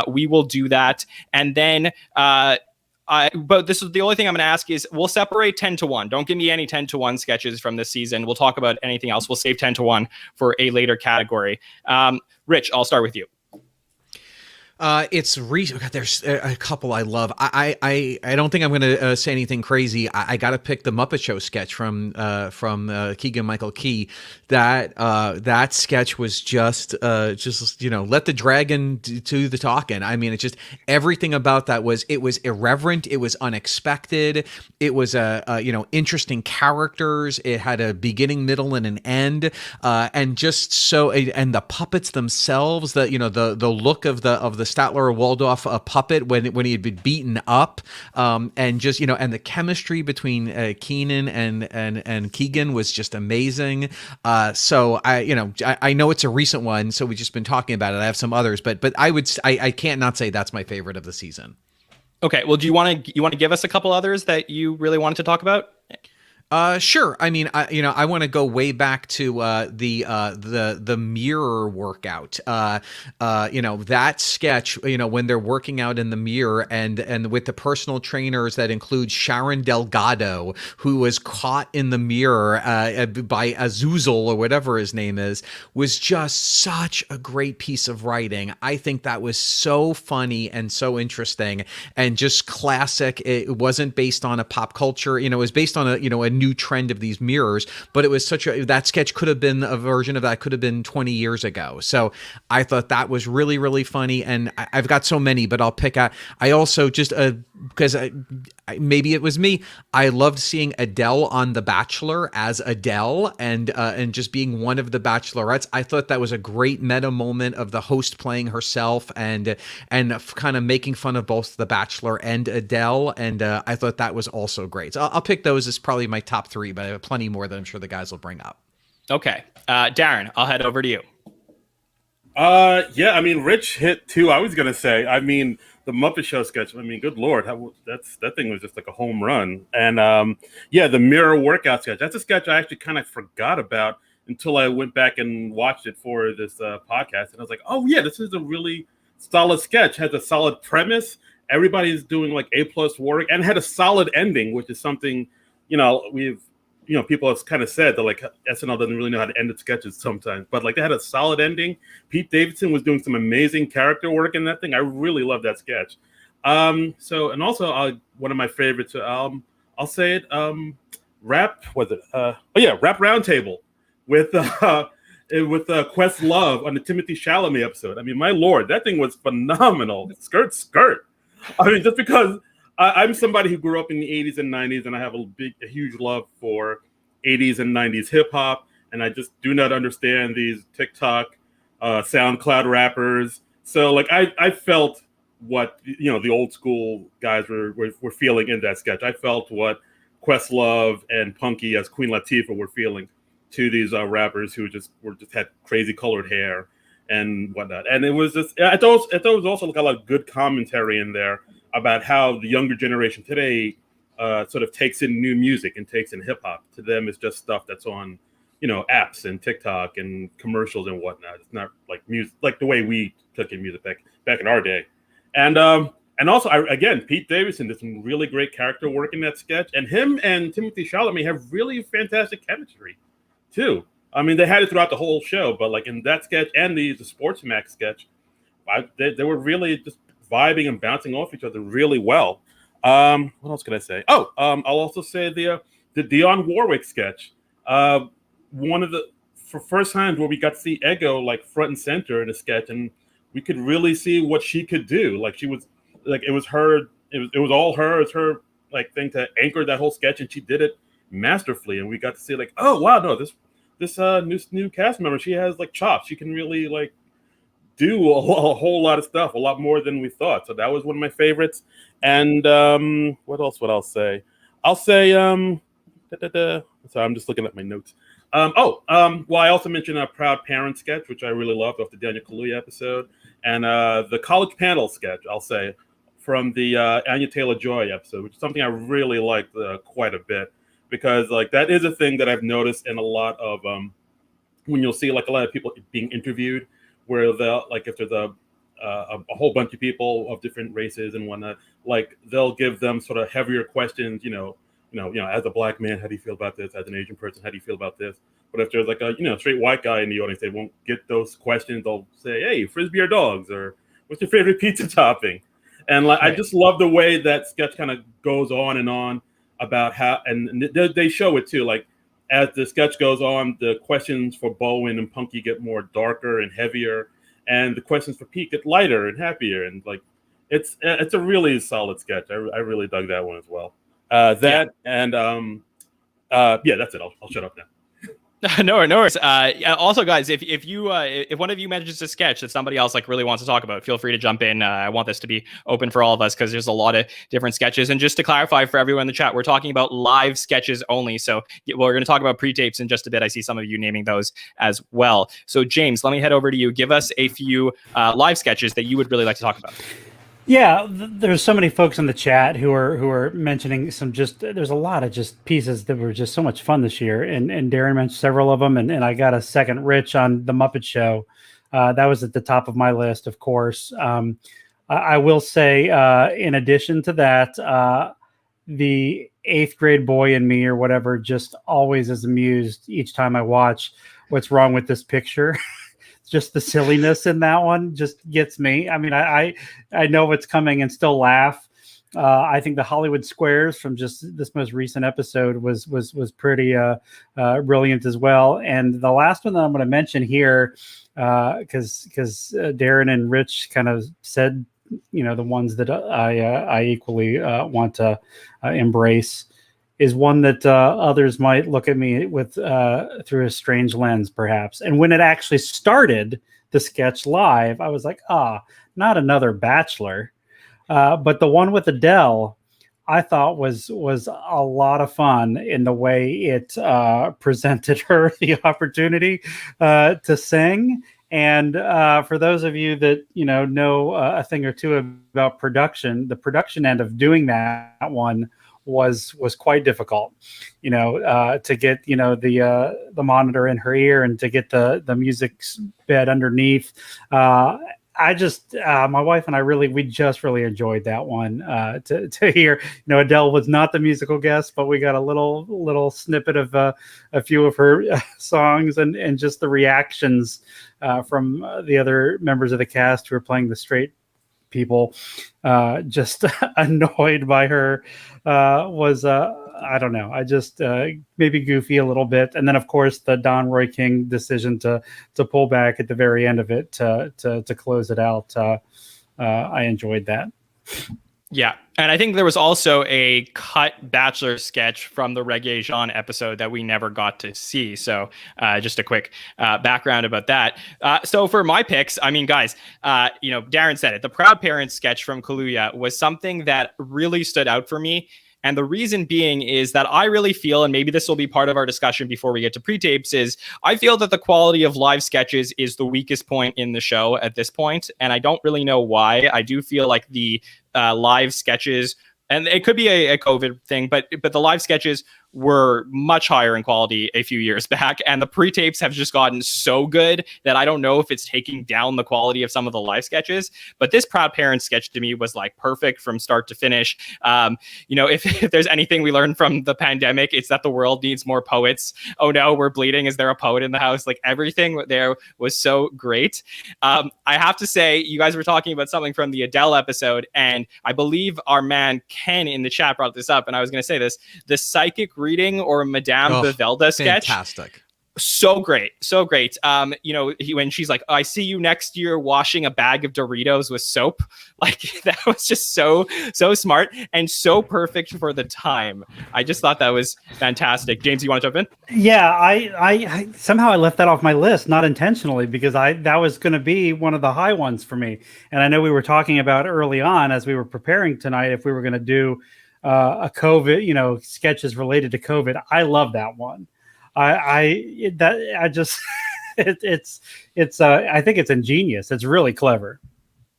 we will do that. And then, but this is the only thing I'm going to ask is we'll separate 10 to 1. Don't give me any 10 to 1 sketches from this season. We'll talk about anything else. We'll save 10 to 1 for a later category. Rich, I'll start with you. There's a couple I love. I don't think I'm going to say anything crazy. I got to pick the Muppet Show sketch from Keegan-Michael Key. That sketch was just let the dragon do the talking. I mean, it's just everything about that was irreverent. It was unexpected. It was interesting characters. It had a beginning, middle, and an end. And the puppets themselves, the look of the Statler Waldorf puppet when he had been beaten up, and the chemistry between Keenan and Keegan was just amazing. So I know it's a recent one, so we've just been talking about it. I have some others, but I can't not say that's my favorite of the season. Okay, well, do you want to give us a couple others that you really wanted to talk about? Sure. I mean, I want to go way back to the mirror workout. That sketch, when they're working out in the mirror and with the personal trainers that include Sharon Delgado, who was caught in the mirror by Azuzel or whatever his name is, was just such a great piece of writing. I think that was so funny and so interesting and just classic. It wasn't based on a pop culture, it was based on a new trend of these mirrors, but it was that sketch could have been a version of that could have been 20 years ago. So I thought that was really, really funny. And I've got so many, but I'll pick out, I also just, because maybe it was me, I loved seeing Adele on The Bachelor as Adele and just being one of the bachelorettes. I thought that was a great meta moment of the host playing herself and kind of making fun of both The Bachelor and Adele. And I thought that was also great. So I'll pick those as probably my top 3, but I have plenty more that I'm sure the guys will bring up. Okay. Darin, I'll head over to you. Yeah, I mean, Rich hit two. I was gonna say, I mean, the Muppet Show sketch. I mean, good lord, that thing was just like a home run. And yeah, the mirror workout sketch. That's a sketch I actually kind of forgot about until I went back and watched it for this podcast, and I was like, oh yeah, this is a really solid sketch. Has a solid premise. Everybody's doing like A+ work, and had a solid ending, which is something people have kind of said that like SNL doesn't really know how to end its sketches sometimes, but like they had a solid ending. Pete Davidson was doing some amazing character work in that thing. I really love that sketch. So, and also one of my favorites, I'll say it, Rap Roundtable with Questlove on the Timothy Chalamet episode. I mean, my lord, that thing was phenomenal. Skirt. I mean, just because I'm somebody who grew up in the 80s and 90s, and I have a huge love for 80s and 90s hip hop, and I just do not understand these TikTok, SoundCloud rappers. So, like, I felt what the old school guys were feeling in that sketch. I felt what Questlove and Punky as Queen Latifah were feeling to these rappers who just had crazy colored hair and whatnot. And it was just I thought it was also like a lot of good commentary in there about how the younger generation today sort of takes in new music and takes in hip hop. To them, it's just stuff that's on, apps and TikTok and commercials and whatnot. It's not like music, like the way we took in music back in our day. And also, again, Pete Davidson did some really great character work in that sketch, and him and Timothy Chalamet have really fantastic chemistry too. I mean, they had it throughout the whole show, but like in that sketch and the Sports Max sketch, they were really just vibing and bouncing off each other really well. What else can I say? Oh, I'll also say the Dionne Warwick sketch. One of the first times where we got to see Ego like front and center in a sketch, and we could really see what she could do. Like she was, like it was all her. It's her like thing to anchor that whole sketch, and she did it masterfully. And we got to see like, oh wow, no, this new cast member, she has like chops. She can really like do a whole lot of stuff, a lot more than we thought. So that was one of my favorites. And what else would I say? I'll say sorry, I'm just looking at my notes. Well, I also mentioned a Proud Parent sketch, which I really loved off the Daniel Kaluuya episode, and the College Panel sketch, I'll say, from the Anya Taylor-Joy episode, which is something I really liked quite a bit, because like that is a thing that I've noticed in a lot of when you'll see like a lot of people being interviewed, where they'll like if there's a whole bunch of people of different races and whatnot, like they'll give them sort of heavier questions, as a black man, how do you feel about this? As an Asian person, how do you feel about this? But if there's like a straight white guy in the audience, they won't get those questions. They'll say, hey, Frisbee or dogs, or what's your favorite pizza topping? And like, right. I just love the way that sketch kind of goes on about how, and they show it too. Like as the sketch goes on, the questions for Bowen and Punky get more darker and heavier, and the questions for Pete get lighter and happier. And like, it's a really solid sketch. I really dug that one as well. And that's it. I'll shut up now. No worries. Also, guys, if one of you manages a sketch that somebody else like really wants to talk about, feel free to jump in. I want this to be open for all of us because there's a lot of different sketches. And just to clarify for everyone in the chat, we're talking about live sketches only. So we're going to talk about pre-tapes in just a bit. I see some of you naming those as well. So James, let me head over to you. Give us a few live sketches that you would really like to talk about. Yeah, there's so many folks in the chat who are mentioning there's a lot of just pieces that were just so much fun this year, and Darin mentioned several of them, and I got a second Rich on the Muppet Show. That was at the top of my list, of course. I will say, in addition to that, the 8th grade boy in me or whatever just always is amused each time I watch What's Wrong with This Picture. Just the silliness in that one just gets me. I mean, I know what's coming and still laugh. I think the Hollywood Squares from just this most recent episode was pretty brilliant as well. And the last one that I'm going to mention here, because Darin and Rich kind of said, the ones that I equally want to embrace, is one that others might look at me with through a strange lens, perhaps. And when it actually started the sketch live, I was like, not another Bachelor. But the one with Adele, I thought was a lot of fun in the way it presented her the opportunity to sing. And for those of you that know a thing or two about production, the production end of doing that one was quite difficult. To get the monitor in her ear and to get the music bed underneath. My wife and I we just really enjoyed that one to hear. Adele was not the musical guest, but we got a little snippet of a few of her songs and just the reactions from the other members of the cast who were playing the straight people, just annoyed by her was I don't know. I just maybe goofy a little bit, and then of course the Don Roy King decision to pull back at the very end of it to close it out. I enjoyed that. Yeah, and I think there was also a cut Bachelor sketch from the rege-jean episode that we never got to see. So just a quick background about that. So for my picks, I mean, guys, Darin said it. The Proud Parents sketch from Kaluuya was something that really stood out for me. And the reason being is that I really feel, and maybe this will be part of our discussion before we get to pre-tapes, is I feel that the quality of live sketches is the weakest point in the show at this point. And I don't really know why. I do feel like the live sketches, and it could be a COVID thing, but the live sketches were much higher in quality a few years back, and the pre-tapes have just gotten so good that I don't know if it's taking down the quality of some of the live sketches. But this Proud Parents sketch to me was like perfect from start to finish. If there's anything we learned from the pandemic, it's that the world needs more poets. Oh no, we're bleeding. Is there a poet in the house? Like everything there was so great. I have to say, you guys were talking about something from the Adele episode, and I believe our man Ken in the chat brought this up, and I was going to say this: the psychic reading or Madame Bevelda sketch. Fantastic. So great. When she's like, I see you next year washing a bag of Doritos with soap. Like that was just so smart and so perfect for the time. I just thought that was fantastic. James, you want to jump in? Yeah, I somehow I left that off my list, not intentionally, because that was going to be one of the high ones for me. And I know we were talking about early on as we were preparing tonight, if we were going to do a COVID, sketches related to COVID. I love that one. I think it's ingenious. It's really clever.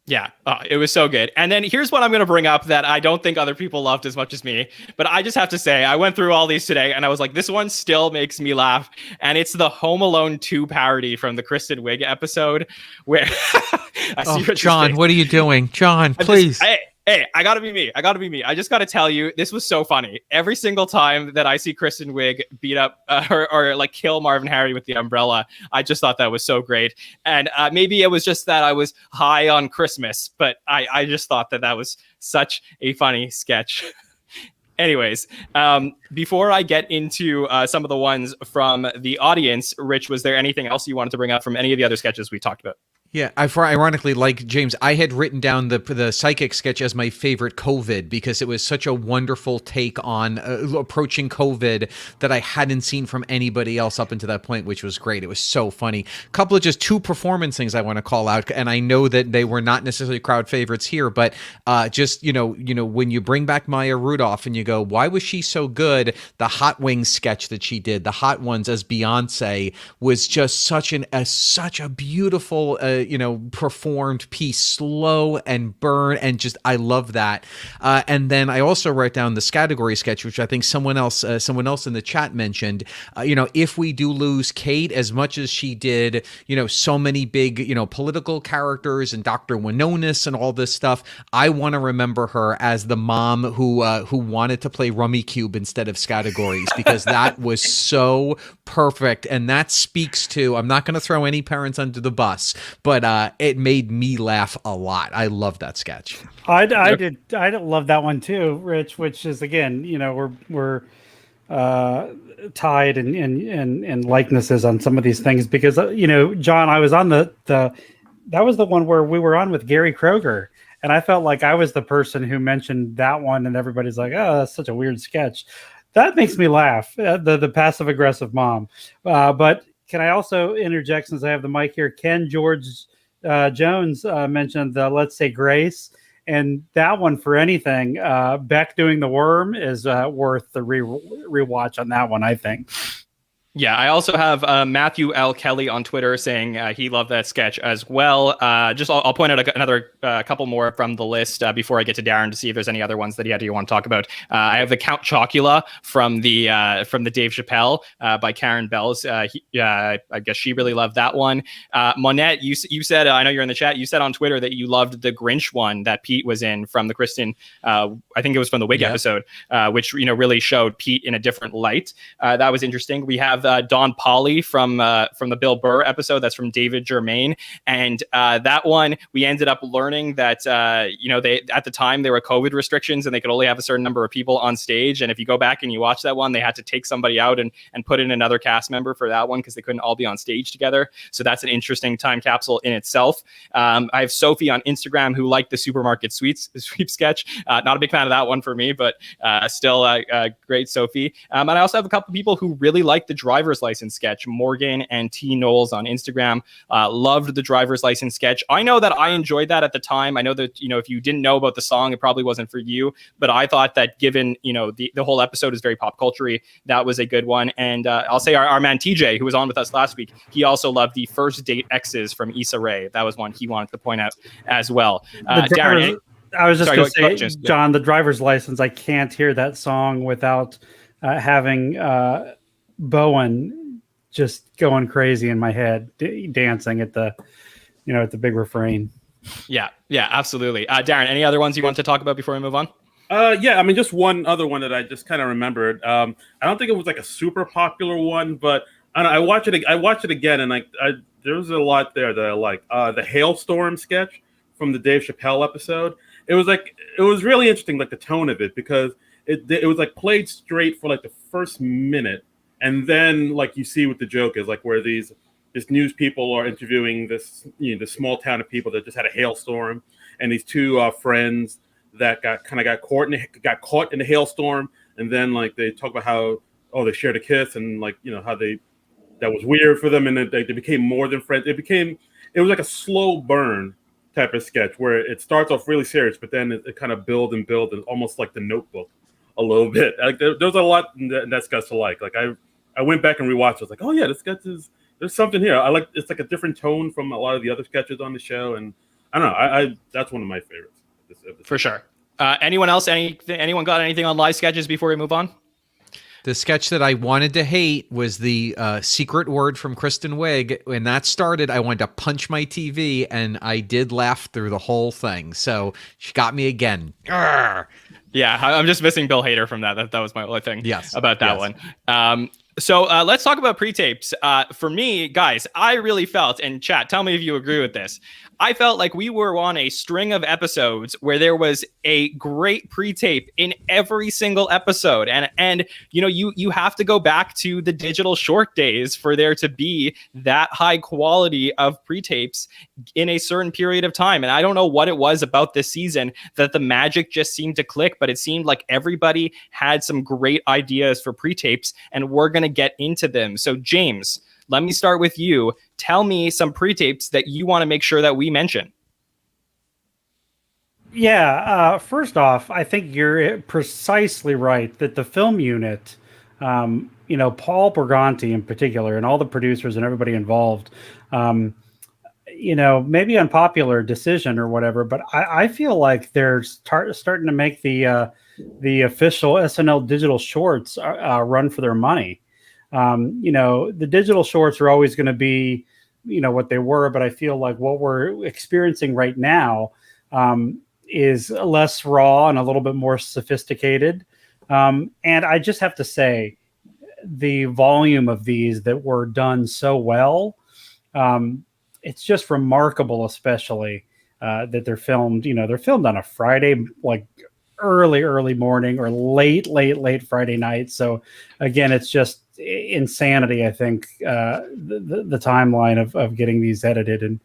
Yeah, it was so good. And then here's what I'm going to bring up that I don't think other people loved as much as me, but I just have to say, I went through all these today and I was like, this one still makes me laugh. And it's the Home Alone 2 parody from the Kristen Wiig episode where John, what are you doing? John, please. Hey, I gotta be me. I just gotta tell you, this was so funny. Every single time that I see Kristen Wiig beat up or like kill Marvin Harry with the umbrella, I just thought that was so great. And maybe it was just that I was high on Christmas, but I just thought that was such a funny sketch. Anyways, before I get into some of the ones from the audience, Rich, was there anything else you wanted to bring up from any of the other sketches we talked about? Yeah, ironically, like James, I had written down the psychic sketch as my favorite COVID because it was such a wonderful take on approaching COVID that I hadn't seen from anybody else up until that point, which was great. It was so funny. A couple of just two performance things I want to call out, and I know that they were not necessarily crowd favorites here, but just when you bring back Maya Rudolph and you go, why was she so good? The Hot Wings sketch that she did, the Hot Ones as Beyonce, was just such a beautiful performed piece, slow and burn, and just I love that. And then I also write down the category sketch, which I think someone else in the chat mentioned. If we do lose Kate, as much as she did, so many big, political characters and Dr. Winonis and all this stuff, I want to remember her as the mom who wanted to play Rummy Cube instead of categories because that was so perfect, and that speaks to. I'm not going to throw any parents under the bus, but it made me laugh a lot. I love that sketch. I did love that one too, Rich. Which is again, we're tied in likenesses on some of these things because John, I was on that was the one where we were on with Gary Kroger, and I felt like I was the person who mentioned that one, and everybody's like, "Oh, that's such a weird sketch." That makes me laugh. The passive aggressive mom, but. Can I also interject since I have the mic here? Ken George Jones mentioned the Let's Say Grace, And that one, for anything, Beck doing the worm is worth the rewatch on that one, I think. Yeah, I also have Matthew L. Kelly on Twitter saying he loved that sketch as well. I'll point out another couple more from the list before I get to Darin to see if there's any other ones that you want to talk about. I have the Count Chocula from the Dave Chappelle by Karen Bells. I guess she really loved that one. Monette, you said, I know you're in the chat, you said on Twitter that you loved the Grinch one that Pete was in from the Kristen, I think it was from the Wig episode, which really showed Pete in a different light. That was interesting. We have Don Pauly from the Bill Burr episode. That's from David Germain. And that one, we ended up learning that, they at the time there were COVID restrictions and they could only have a certain number of people on stage. And if you go back and you watch that one, they had to take somebody out and put in another cast member for that one because they couldn't all be on stage together. So that's an interesting time capsule in itself. I have Sophie on Instagram who liked the supermarket sweep sketch. Not a big fan of that one for me, but still great, Sophie. And I also have a couple people who really liked the driver's license sketch. Morgan and T. Knowles on Instagram loved the driver's license sketch. I know that I enjoyed that at the time. I know that, if you didn't know about the song, it probably wasn't for you, but I thought that given, the whole episode is very pop culture-y, that was a good one. And I'll say our man TJ, who was on with us last week, he also loved the first date X's from Issa Rae. That was one he wanted to point out as well. Darin, I was just going to say, John, the driver's license, I can't hear that song without having Bowen just going crazy in my head, dancing at the big refrain. Yeah, absolutely. Darin, any other ones you want to talk about before we move on? Just one other one that I just kind of remembered. I don't think it was like a super popular one, but I watched it again, and there was a lot there that I liked. The Hailstorm sketch from the Dave Chappelle episode. It was really interesting, like the tone of it, because it was like played straight for like the first minute. And then, like you see what the joke is, like where these news people are interviewing this small town of people that just had a hailstorm, and these two friends that got caught in the hailstorm, and then like they talk about how they shared a kiss, and how that was weird for them, and they became more than friends. It was like a slow burn type of sketch where it starts off really serious, but then it kind of build and almost like The Notebook a little bit. Like there's a lot in that sketch to like. Like I went back and rewatched. I was like, oh yeah, this sketch there's something here. It's like a different tone from a lot of the other sketches on the show, and I don't know. That's one of my favorites. For sure. Anyone else? Anyone got anything on live sketches before we move on? The sketch that I wanted to hate was the secret word from Kristen Wiig. When that started, I wanted to punch my TV, and I did laugh through the whole thing. So she got me again. Arrgh. Yeah, I'm just missing Bill Hader from that. That was my only thing about that one. So let's talk about pre-tapes. For me, guys, I really felt, and chat, tell me if you agree with this, I felt like we were on a string of episodes where there was a great pre-tape in every single episode. And you have to go back to the digital short days for there to be that high quality of pre-tapes in a certain period of time. And I don't know what it was about this season that the magic just seemed to click, but it seemed like everybody had some great ideas for pre-tapes, and we're going to get into them. So James, let me start with you. Tell me some pre-tapes that you want to make sure that we mention. Yeah, first off, I think you're precisely right that the film unit, Paul Bergonti in particular, and all the producers and everybody involved, maybe unpopular decision or whatever, but I feel like they're starting to make the official SNL digital shorts run for their money. The digital shorts are always going to be, what they were, but I feel like what we're experiencing right now is less raw and a little bit more sophisticated. And I just have to say, the volume of these that were done so well, it's just remarkable, especially that they're filmed, they're filmed on a Friday, like early morning or late Friday night. So again, it's just insanity. I think the timeline of getting these edited and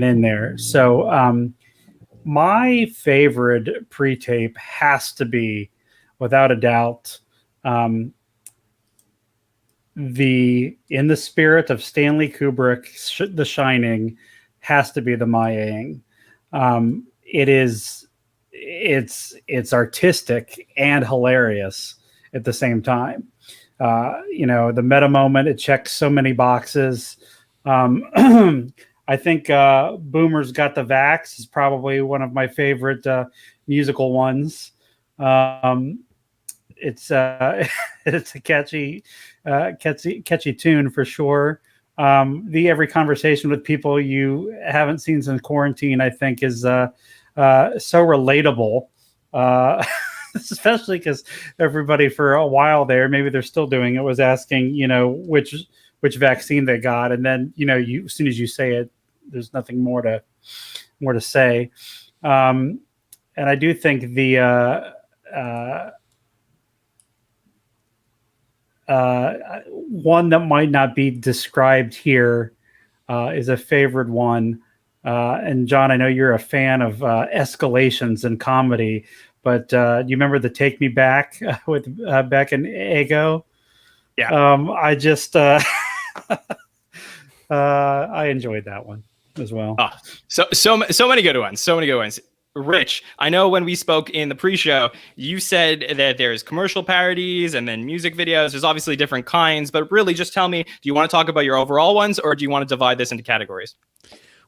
in there. So my favorite pre-tape has to be, without a doubt, in the spirit of Stanley Kubrick, The Shining, has to be the Ma Ying. It is it's artistic and hilarious at the same time. The meta moment, it checks so many boxes. I think Boomer's Got the Vax is probably one of my favorite musical ones. It's it's a catchy tune for sure. The every conversation with people you haven't seen since quarantine, I think, is so relatable. Especially because everybody for a while there, maybe they're still doing it, was asking, which vaccine they got, and then as soon as you say it, there's nothing more to say. And I do think the one that might not be described here is a favorite one. And John, I know you're a fan of escalations in comedy, but do you remember the Take Me Back with Beck and Ego? Yeah. I just I enjoyed that one as well. Oh, so many good ones. So many good ones. Rich, I know when we spoke in the pre-show, you said that there's commercial parodies and then music videos. There's obviously different kinds, but really just tell me, do you want to talk about your overall ones, or do you want to divide this into categories?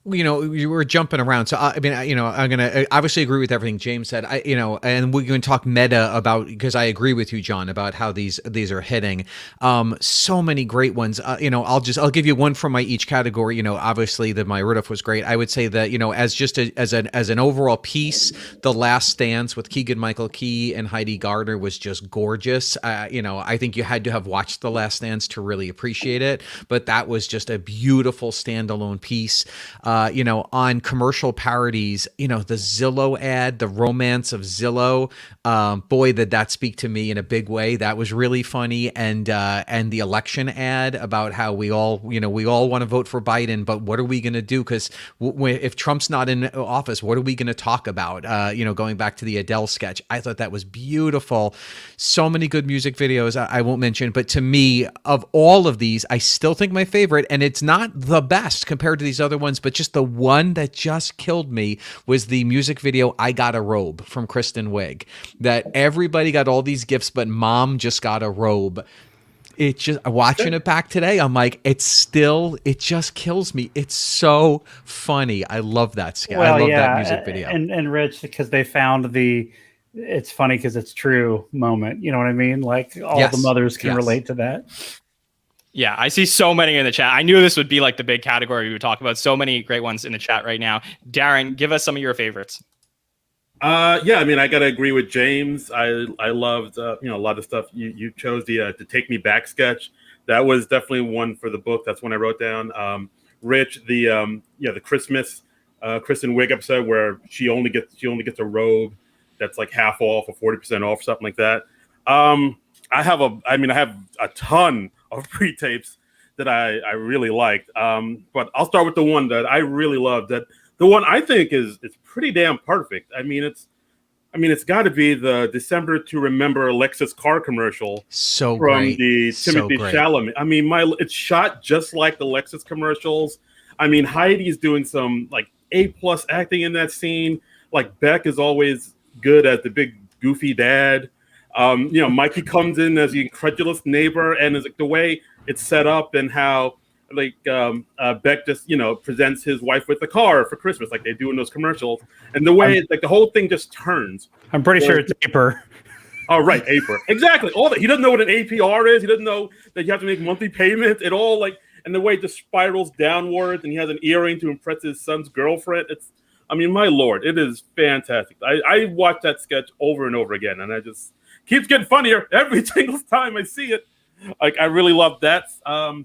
You were jumping around. So, I'm going to obviously agree with everything James said. And we're going to talk meta about, because I agree with you, John, about how these are hitting. So many great ones. I'll give you one from my each category. Obviously my riff was great. I would say that, as an overall piece, The Last Dance with Keegan-Michael Key and Heidi Gardner was just gorgeous. I think you had to have watched The Last Dance to really appreciate it, but that was just a beautiful standalone piece. On commercial parodies, the Zillow ad, the romance of Zillow, boy, did that speak to me in a big way. That was really funny. And the election ad about how we all want to vote for Biden, but what are we going to do? Because if Trump's not in office, what are we going to talk about? Going back to the Adele sketch, I thought that was beautiful. So many good music videos I won't mention, but to me, of all of these, I still think my favorite, and it's not the best compared to these other ones, but just the one that just killed me was the music video I Got a Robe from Kristen Wiig. That everybody got all these gifts, but mom just got a robe. It just, watching it back today, I'm like, it just kills me. It's so funny. I love that sketch. I love that music video. And Rich, because they found it's funny because it's true moment. You know what I mean? Like all the mothers can relate to that. Yeah, I see so many in the chat. I knew this would be like the big category we would talk about. So many great ones in the chat right now. Darin, give us some of your favorites. I got to agree with James. I loved a lot of stuff. You chose the Take Me Back sketch. That was definitely one for the book. That's one I wrote down. Rich, the Christmas Kristen Wiig episode where she only gets a robe that's like half off or 40% off, something like that. I have a ton of pre-tapes that I really liked. But I'll start with the one that I really loved. That the one I think is pretty damn perfect. It's got to be the December to Remember Lexus car commercial. So from great. the Timothy Chalamet. It's shot just like the Lexus commercials. Heidi's doing some like A+ acting in that scene. Like Beck is always good as the big goofy dad. Mikey comes in as the incredulous neighbor, and is like the way it's set up and how Beck just presents his wife with the car for Christmas like they do in those commercials, and the way the whole thing just turns. I'm pretty sure it's Aper. Oh right, Aper, exactly. All that, he doesn't know what an APR is. He doesn't know that you have to make monthly payments. It all and the way it just spirals downwards, and he has an earring to impress his son's girlfriend. My lord, it is fantastic. I watch that sketch over and over again, and I just keeps getting funnier every single time I see it. I really love that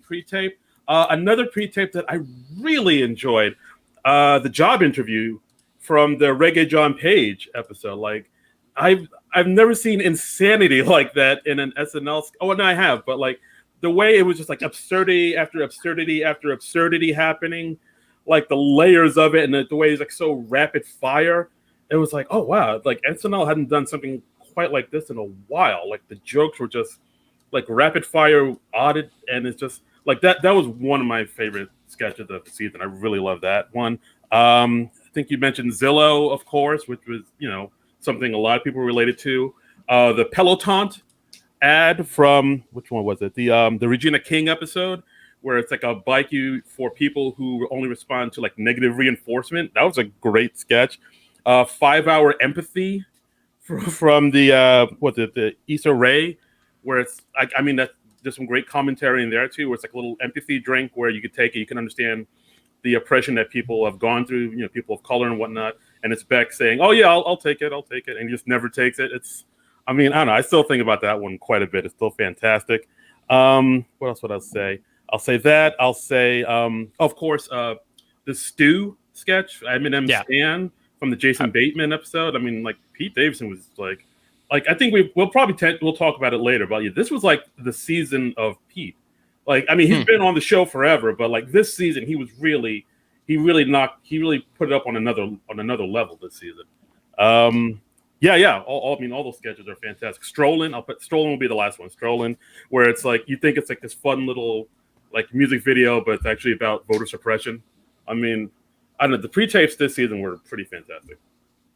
pre-tape. Another pre-tape that I really enjoyed, the job interview from the Rege-Jean Page episode. I've never seen insanity like that in an SNL. Oh, no, I have, but the way it was just like absurdity after absurdity after absurdity happening, like the layers of it, and the way it's like so rapid fire. It was like, oh wow, like SNL hadn't done something quite like this in a while. Like the jokes were just like rapid fire audit, and it's just like that was one of my favorite sketches of the season. I really love that one. I think you mentioned Zillow, of course, which was something a lot of people related to. The Peloton ad from, which one was it? The Regina King episode, where it's like a bike for people who only respond to like negative reinforcement. That was a great sketch. 5-hour empathy from the the Issa Rae, where it's I mean there's some great commentary in there too, where it's like a little empathy drink where you could take it, you can understand the oppression that people have gone through, people of color and whatnot. And it's Beck saying, "Oh yeah, I'll take it, and he just never takes it. I don't know. I still think about that one quite a bit. It's still fantastic. What else would I say? I'll say that. I'll say, of course, the Stew sketch, Eminem Stan from the Jason Bateman episode. I mean, like Pete Davidson was like I think we'll talk about it later. But this was like the season of Pete. Like, I mean, he's been on the show forever, but like this season, he really put it up on another level this season. All those sketches are fantastic. Strolling will be the last one. Strolling, where it's like you think it's like this fun little like music video, but it's actually about voter suppression. I mean, I don't know. The pre-tapes this season were pretty fantastic.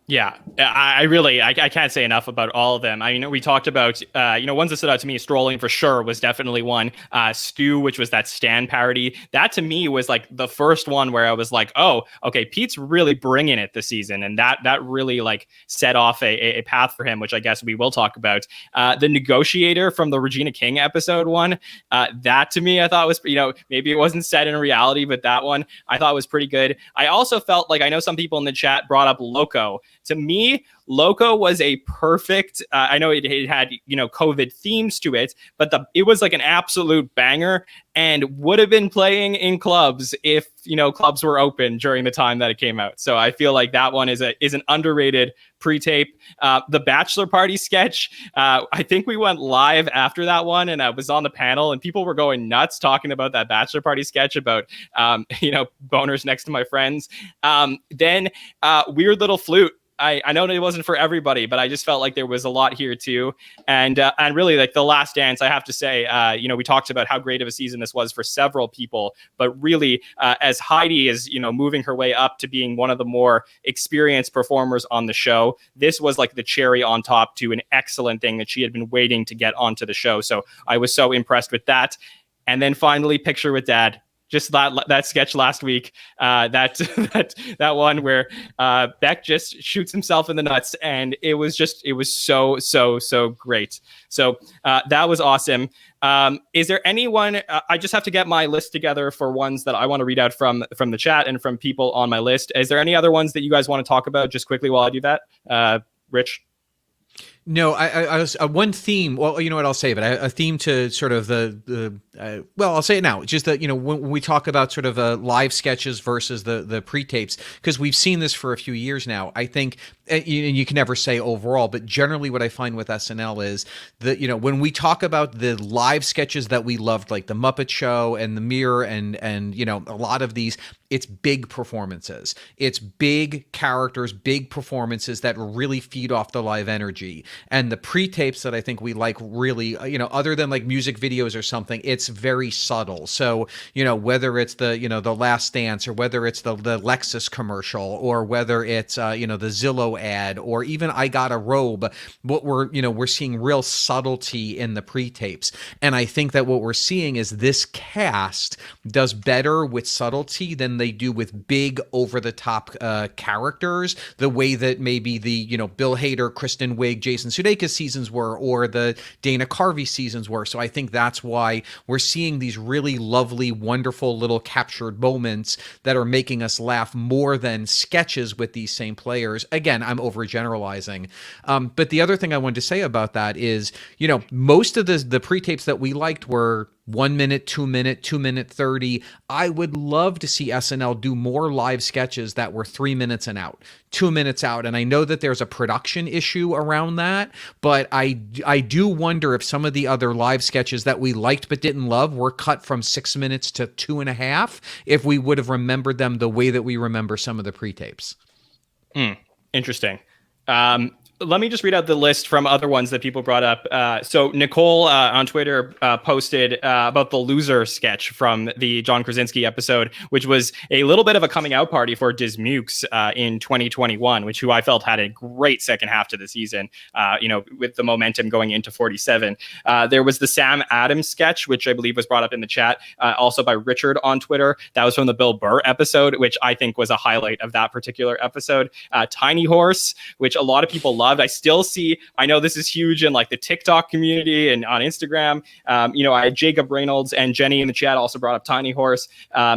Yeah, I can't say enough about all of them. I mean, we talked about, ones that stood out to me, Strolling for sure was definitely one. Stew, which was that Stan parody. That to me was like the first one where I was like, oh, okay, Pete's really bringing it this season. And that really like set off a path for him, which I guess we will talk about. The Negotiator from the Regina King episode one, that to me, I thought was, maybe it wasn't set in reality, but that one I thought was pretty good. I also felt like, I know some people in the chat brought up Loco. To me, Loco was a perfect, I know it had, COVID themes to it, but it was like an absolute banger and would have been playing in clubs if, clubs were open during the time that it came out. So I feel like that one is an underrated pre-tape. The Bachelor Party sketch, I think we went live after that one and I was on the panel and people were going nuts talking about that Bachelor Party sketch about, boners next to my friends. Then Weird Little Flute. I know it wasn't for everybody, but I just felt like there was a lot here too. And really like The Last Dance, I have to say, we talked about how great of a season this was for several people, but really as Heidi is, moving her way up to being one of the more experienced performers on the show, this was like the cherry on top to an excellent thing that she had been waiting to get onto the show. So I was so impressed with that. And then finally, Picture with Dad. Just that sketch last week, that one where Beck just shoots himself in the nuts, and it was so great. So that was awesome. Is there anyone? I just have to get my list together for ones that I want to read out from the chat and from people on my list. Is there any other ones that you guys want to talk about just quickly while I do that? Rich? No, I was one theme. Well, you know what I'll say, but a theme to sort of I'll say it now. It's just that when we talk about sort of live sketches versus the pre-tapes, because we've seen this for a few years now. I think, and you can never say overall, but generally what I find with SNL is that when we talk about the live sketches that we loved, like the Muppet Show and the Mirror, and a lot of these, it's big performances. It's big characters, big performances that really feed off the live energy. And the pre-tapes that I think we like really, other than like music videos or something, it's very subtle. So, whether it's the Last Dance, or whether it's the Lexus commercial, or whether it's, the Zillow ad, or even I Got a Robe, what we're seeing real subtlety in the pre-tapes. And I think that what we're seeing is this cast does better with subtlety than they do with big over-the-top characters, the way that maybe the, Bill Hader, Kristen Wiig, Jason Sudeikis seasons were, or the Dana Carvey seasons were. So I think that's why we're seeing these really lovely, wonderful little captured moments that are making us laugh more than sketches with these same players. Again, I'm overgeneralizing. But the other thing I wanted to say about that is, most of the pre-tapes that we liked were 1 minute, 2 minute, 2 minute 30. I would love to see SNL do more live sketches that were 3 minutes and out, 2 minutes out. And I know that there's a production issue around that, but I do wonder if some of the other live sketches that we liked but didn't love were cut from 6 minutes to 2.5, if we would have remembered them the way that we remember some of the pre-tapes. Interesting. let me just read out the list from other ones that people brought up. So Nicole on Twitter posted about the loser sketch from the John Krasinski episode, which was a little bit of a coming out party for Dismukes in 2021, who I felt had a great second half to the season, with the momentum going into 47. There was the Sam Adams sketch, which I believe was brought up in the chat, also by Richard on Twitter. That was from the Bill Burr episode, which I think was a highlight of that particular episode. Tiny Horse, which a lot of people loved. I still see, I know this is huge in like the TikTok community and on Instagram. I had Jacob Reynolds and Jenny in the chat also brought up Tiny Horse.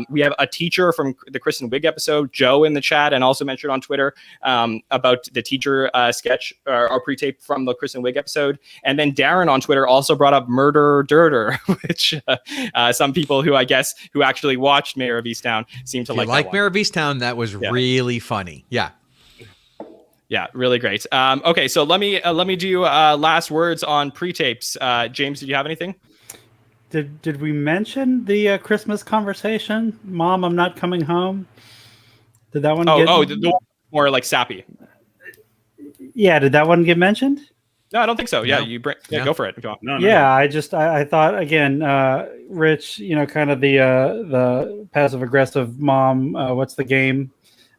We have a teacher from the Kristen Wiig episode, Joe, in the chat, and also mentioned on Twitter about the teacher sketch or pre-tape from the Kristen Wiig episode. And then Darin on Twitter also brought up Murder Dirter, which some people who actually watched Mayor of Easttown seem to like Mayor of Easttown. That was really funny. Yeah. Yeah, really great. Okay, so let me do last words on pre-tapes. James, did you have anything? Did we mention the Christmas conversation? Mom, I'm not coming home. Did that one? The one more like sappy. Yeah, did that one get mentioned? No, I don't think so. Yeah, No. Go for it if you want. No. Yeah, I thought again, Rich, kind of the passive aggressive mom. What's the game?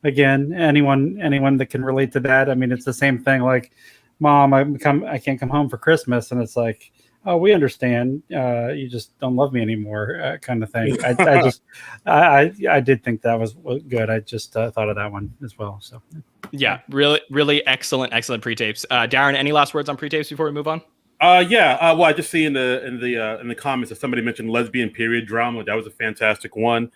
Again, anyone that can relate to that. I mean, it's the same thing. Like, Mom, I can't come home for Christmas, and it's like, oh, we understand. You just don't love me anymore, kind of thing. I did think that was good. I just thought of that one as well. So, yeah, really, really excellent pre-tapes. Darin, any last words on pre-tapes before we move on? Well, I just see in the comments that somebody mentioned lesbian period drama. That was a fantastic one.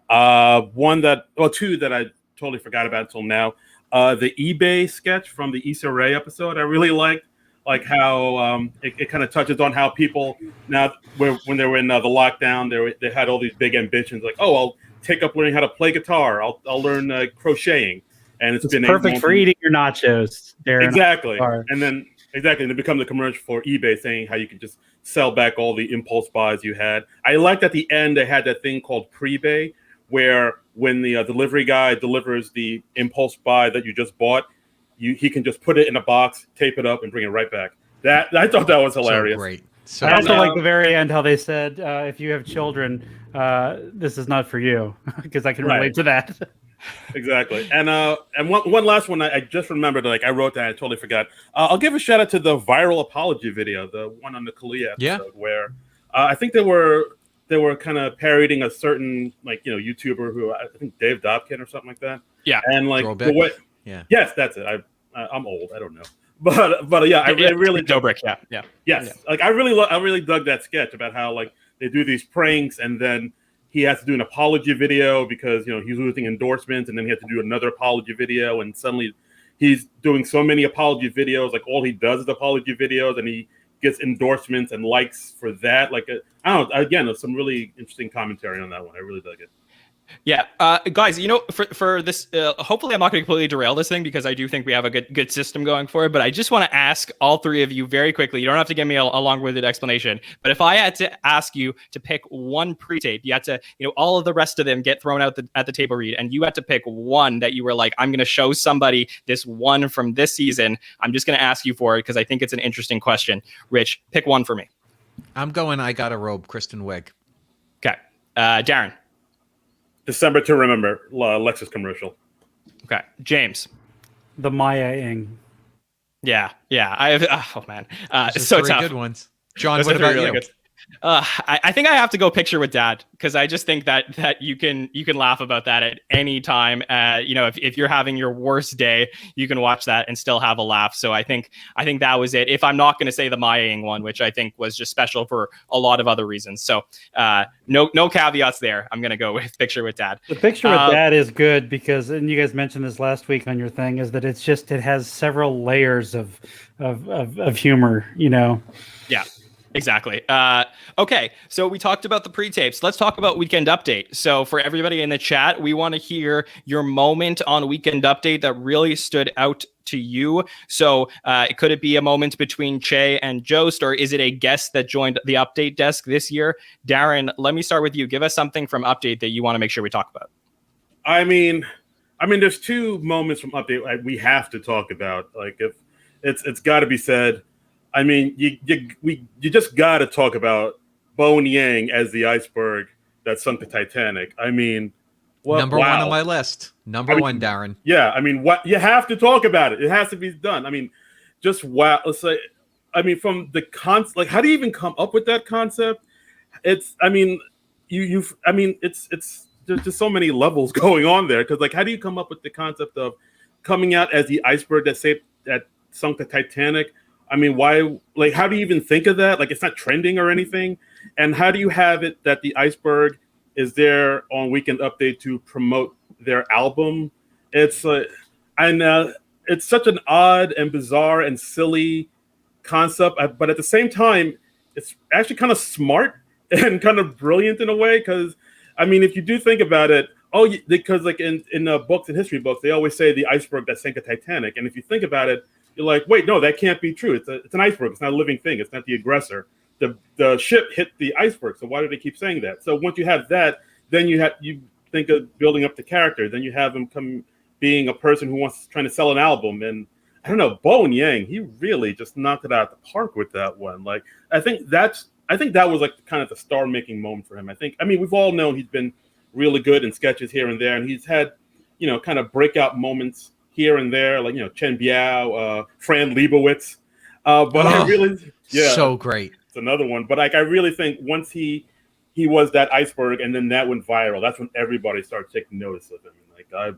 Two that I totally forgot about until now. The eBay sketch from the Issa Rae episode, I really liked, like how it kind of touches on how people now, when they were in the lockdown, they had all these big ambitions, like, oh, I'll take up learning how to play guitar, I'll learn crocheting, and it's been perfect for eating your nachos, Darin. Exactly, and then it becomes a commercial for eBay saying how you can just sell back all the impulse buys you had. I liked at the end they had that thing called pre-bay, where when the delivery guy delivers the impulse buy that you just bought, he can just put it in a box, tape it up, and bring it right back. That I thought that was hilarious. So great. I also like the very end how they said, if you have children, this is not for you, because I can relate to that. Exactly. And one last one I just remembered, like I wrote that, I totally forgot. I'll give a shout out to the viral apology video, the one on the Kalia episode, where I think they were kind of parodying a certain YouTuber who I think Dave Dobkin or something like that. Yeah. And like Throwback. the way, yes, that's it. I'm old. I don't know, but yeah, I really Dobrik. Yeah. Yes, Yeah. like I really dug that sketch about how like they do these pranks and then he has to do an apology video because he's losing endorsements, and then he has to do another apology video, and suddenly he's doing so many apology videos, like all he does is apology videos, and he gets endorsements and likes for that. Like I don't know. Again, there's some really interesting commentary on that one. I really dug it. Yeah, guys, for this, hopefully I'm not going to completely derail this thing because I do think we have a good system going for it. But I just want to ask all three of you very quickly. You don't have to give me a long-winded explanation. But if I had to ask you to pick one pre-tape, you had to, all of the rest of them get thrown out at the table read, and you had to pick one that you were like, I'm going to show somebody this one from this season. I'm just going to ask you for it because I think it's an interesting question. Rich, pick one for me. I'm going I Got a Robe, Kristen Wiig. Okay, Darin. December to Remember, Lexus commercial. Okay, James. The Maya Ing. Yeah. I have. Oh man, Those so are three tough. good ones. John, Those what are three about really you? good. I think I have to go Picture with Dad because I just think that you can laugh about that at any time. If you're having your worst day, you can watch that and still have a laugh. So I think that was it. If I'm not going to say the Maya one, which I think was just special for a lot of other reasons. So no caveats there. I'm going to go with Picture with Dad. The Picture with Dad is good because, and you guys mentioned this last week on your thing, is that it has several layers of humor. Yeah. Exactly. Okay, so we talked about the pre-tapes. Let's talk about Weekend Update. So for everybody in the chat, we want to hear your moment on Weekend Update that really stood out to you. So could it be a moment between Che and Jost, or is it a guest that joined the update desk this year? Darin, let me start with you. Give us something from Update that you want to make sure we talk about. I mean, there's two moments from Update we have to talk about. Like it's got to be said. I mean, you just got to talk about Bowen Yang as the iceberg that sunk the Titanic. I mean, Number one on my list. Number one, Darin. Yeah, I mean, what you have to talk about it. It has to be done. I mean, just wow. Let's say, I mean, from the concept, like, how do you even come up with that concept? It's, I mean, I mean, it's there's just so many levels going on there. Because, like, how do you come up with the concept of coming out as the iceberg that sunk the Titanic? I mean, why? Like, how do you even think of that? Like, it's not trending or anything. And how do you have it that the iceberg is there on Weekend Update to promote their album? It's it's such an odd and bizarre and silly concept, but at the same time, it's actually kind of smart and kind of brilliant in a way. Because, I mean, if you do think about it, because like in books and history books, they always say the iceberg that sank the Titanic. And if you think about it, you're like, wait, no, that can't be true. It's an iceberg. It's not a living thing. It's not the aggressor. The ship hit the iceberg. So why do they keep saying that? So once you have that, then you think of building up the character. Then you have him come being a person who trying to sell an album. And I don't know, Bowen Yang, he really just knocked it out of the park with that one. Like, I think that was like kind of the star-making moment for him. I mean, we've all known he's been really good in sketches here and there, and he's had, kind of breakout moments here and there, like, Chen Biao, Fran Lebowitz. But I really, so great. It's another one. But like, I really think once he was that iceberg, and then that went viral, that's when everybody started taking notice of him. And like,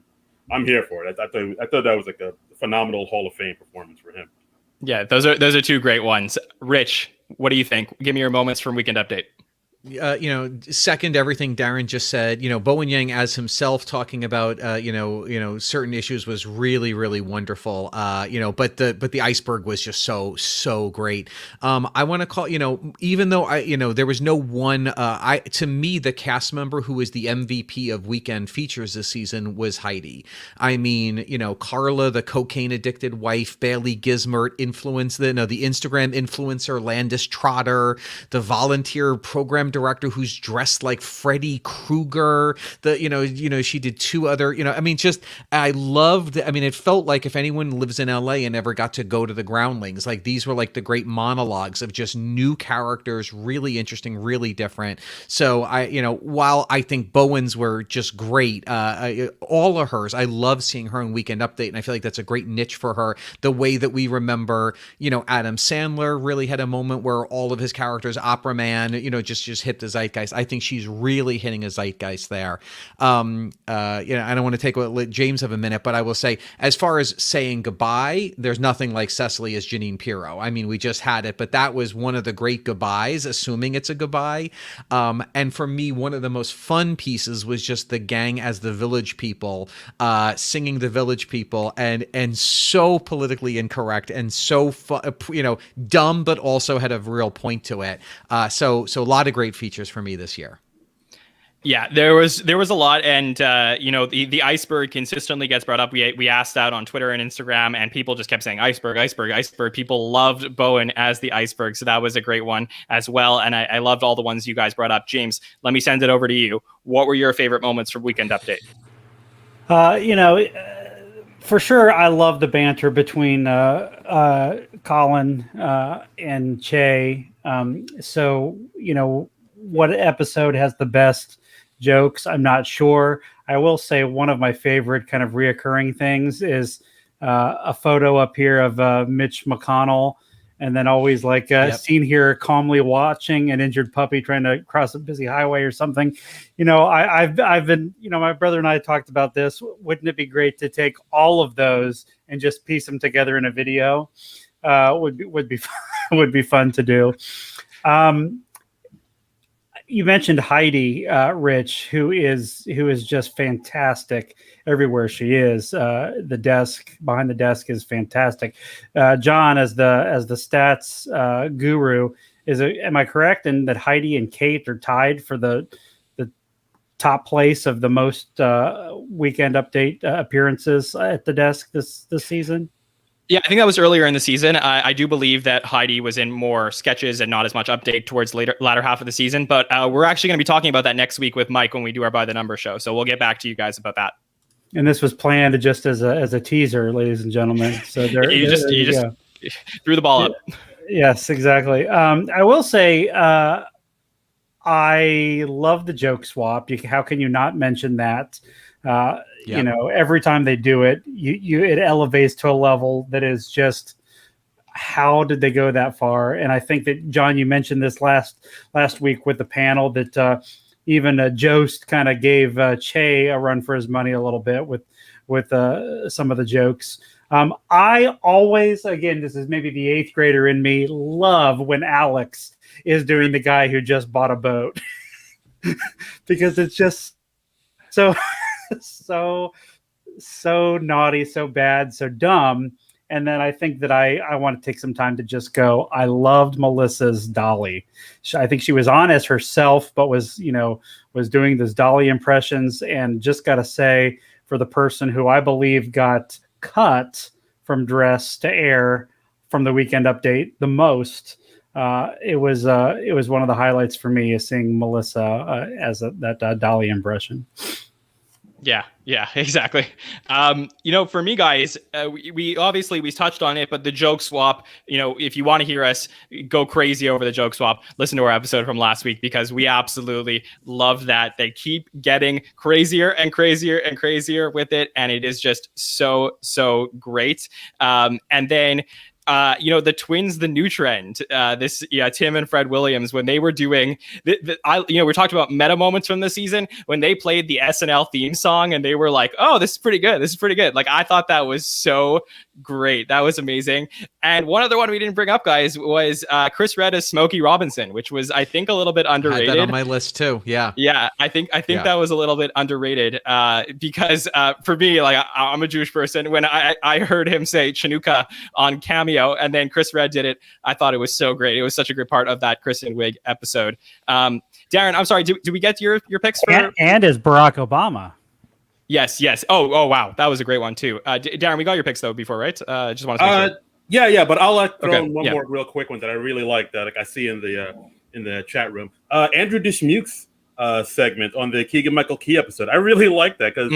I'm here for it. I thought that was like a phenomenal Hall of Fame performance for him. Yeah, those are two great ones. Rich, what do you think? Give me your moments from Weekend Update. Second everything Darin just said. Bowen Yang as himself talking about certain issues was really, really wonderful. But the iceberg was just so great. I want to call, even though there was no one, to me, the cast member who was the MVP of weekend features this season was Heidi. I mean, Carla, the cocaine addicted wife, Bailey Gizmert, the Instagram influencer Landis Trotter, the volunteer program director who's dressed like Freddy Krueger. She did two other, I loved, it felt like if anyone lives in LA and ever got to go to the Groundlings, like these were like the great monologues of just new characters, really interesting, really different. So while I think Bowen's were just great, all of hers, I love seeing her in Weekend Update. And I feel like that's a great niche for her. The way that we remember, Adam Sandler really had a moment where all of his characters, Opera Man, just hit the zeitgeist. I think she's really hitting a zeitgeist there. I don't want to let James have a minute, but I will say, as far as saying goodbye, there's nothing like Cecily as Janine Pirro. I mean, we just had it, but that was one of the great goodbyes, assuming it's a goodbye. And for me, one of the most fun pieces was just the gang as the Village People, singing the Village People, and so politically incorrect and so dumb, but also had a real point to it. So a lot of great features for me this year. Yeah, there was a lot, and the iceberg consistently gets brought up. We asked that on Twitter and Instagram, and people just kept saying iceberg, iceberg, iceberg. People loved Bowen as the iceberg, so that was a great one as well. And I loved all the ones you guys brought up. James, let me send it over to you. What were your favorite moments from Weekend Update? For sure, I love the banter between Colin and Che. What episode has the best jokes? I'm not sure. I will say one of my favorite kind of reoccurring things is a photo up here of Mitch McConnell, and then always seen here calmly watching an injured puppy trying to cross a busy highway or something. I've been, my brother and I talked about this. Wouldn't it be great to take all of those and just piece them together in a video? Would be would be fun to do. You mentioned Heidi, Rich, who is just fantastic everywhere she is. The desk behind the desk is fantastic. Jon, as the stats guru, am I correct in that Heidi and Kate are tied for the top place of the most Weekend Update appearances at the desk this season? Yeah, I think that was earlier in the season. I do believe that Heidi was in more sketches and not as much update towards latter half of the season. But we're actually going to be talking about that next week with Mike when we do our By the Number show. So we'll get back to you guys about that. And this was planned just as a teaser, ladies and gentlemen. So threw the ball up. Yes, exactly. I will say I love the joke swap. How can you not mention that? You know, every time they do it, it elevates to a level that is just, how did they go that far? And I think that, John, you mentioned this last week with the panel that even Jost kind of gave Che a run for his money a little bit with some of the jokes. I always, again, this is maybe the 8th grader in me, love when Alex is doing the guy who just bought a boat because it's just so naughty, so bad, so dumb. And then I think that I want to take some time to just go, I loved Melissa's Dolly. I think she was on as herself, but was doing those Dolly impressions. And just got to say, for the person who I believe got cut from dress to air from the Weekend Update the most, it was one of the highlights for me, is seeing Melissa as that Dolly impression. Yeah, exactly. For me, guys, we obviously we touched on it, but the joke swap, if you want to hear us go crazy over the joke swap, listen to our episode from last week, because we absolutely love that. They keep getting crazier and crazier and crazier with it, and it is just so great. And then the twins, the new trend, Tim and Fred Williams, when they were doing we talked about meta moments from the season, when they played the SNL theme song and they were like, oh, this is pretty good. Like, I thought that was so great. That was amazing. And one other one we didn't bring up, guys, was Chris Red as Smokey Robinson, which was, I think, a little bit underrated. I had that on my list too. Yeah. I think that was a little bit underrated because for me, like, I'm a Jewish person. When I heard him say Chanukah on Cameo, and then Chris Red did it, I thought it was so great. It was such a great part of that Kristen Wiig episode. Darin, I'm sorry, do we get your picks for? And as Barack Obama. Yes. Oh, wow, that was a great one too. Darin, we got your picks though before, right? Just want to make sure. Yeah, but I'll throw in one more real quick one that I really like that I see in the chat room. Andrew Dishmuke's segment on the Keegan-Michael Key episode. I really like that because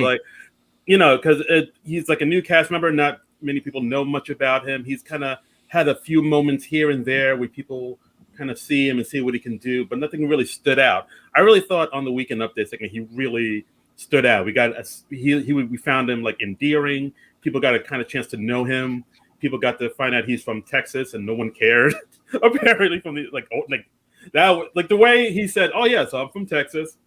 because he's like a new cast member. Not many people know much about him. He's kind of had a few moments here and there where people kind of see him and see what he can do, but nothing really stood out. I really thought on the Weekend Update segment he really stood out. We found him like endearing. People got a kind of chance to know him. People got to find out he's from Texas, and no one cared. Apparently, from the way he said, "Oh yeah, so I'm from Texas."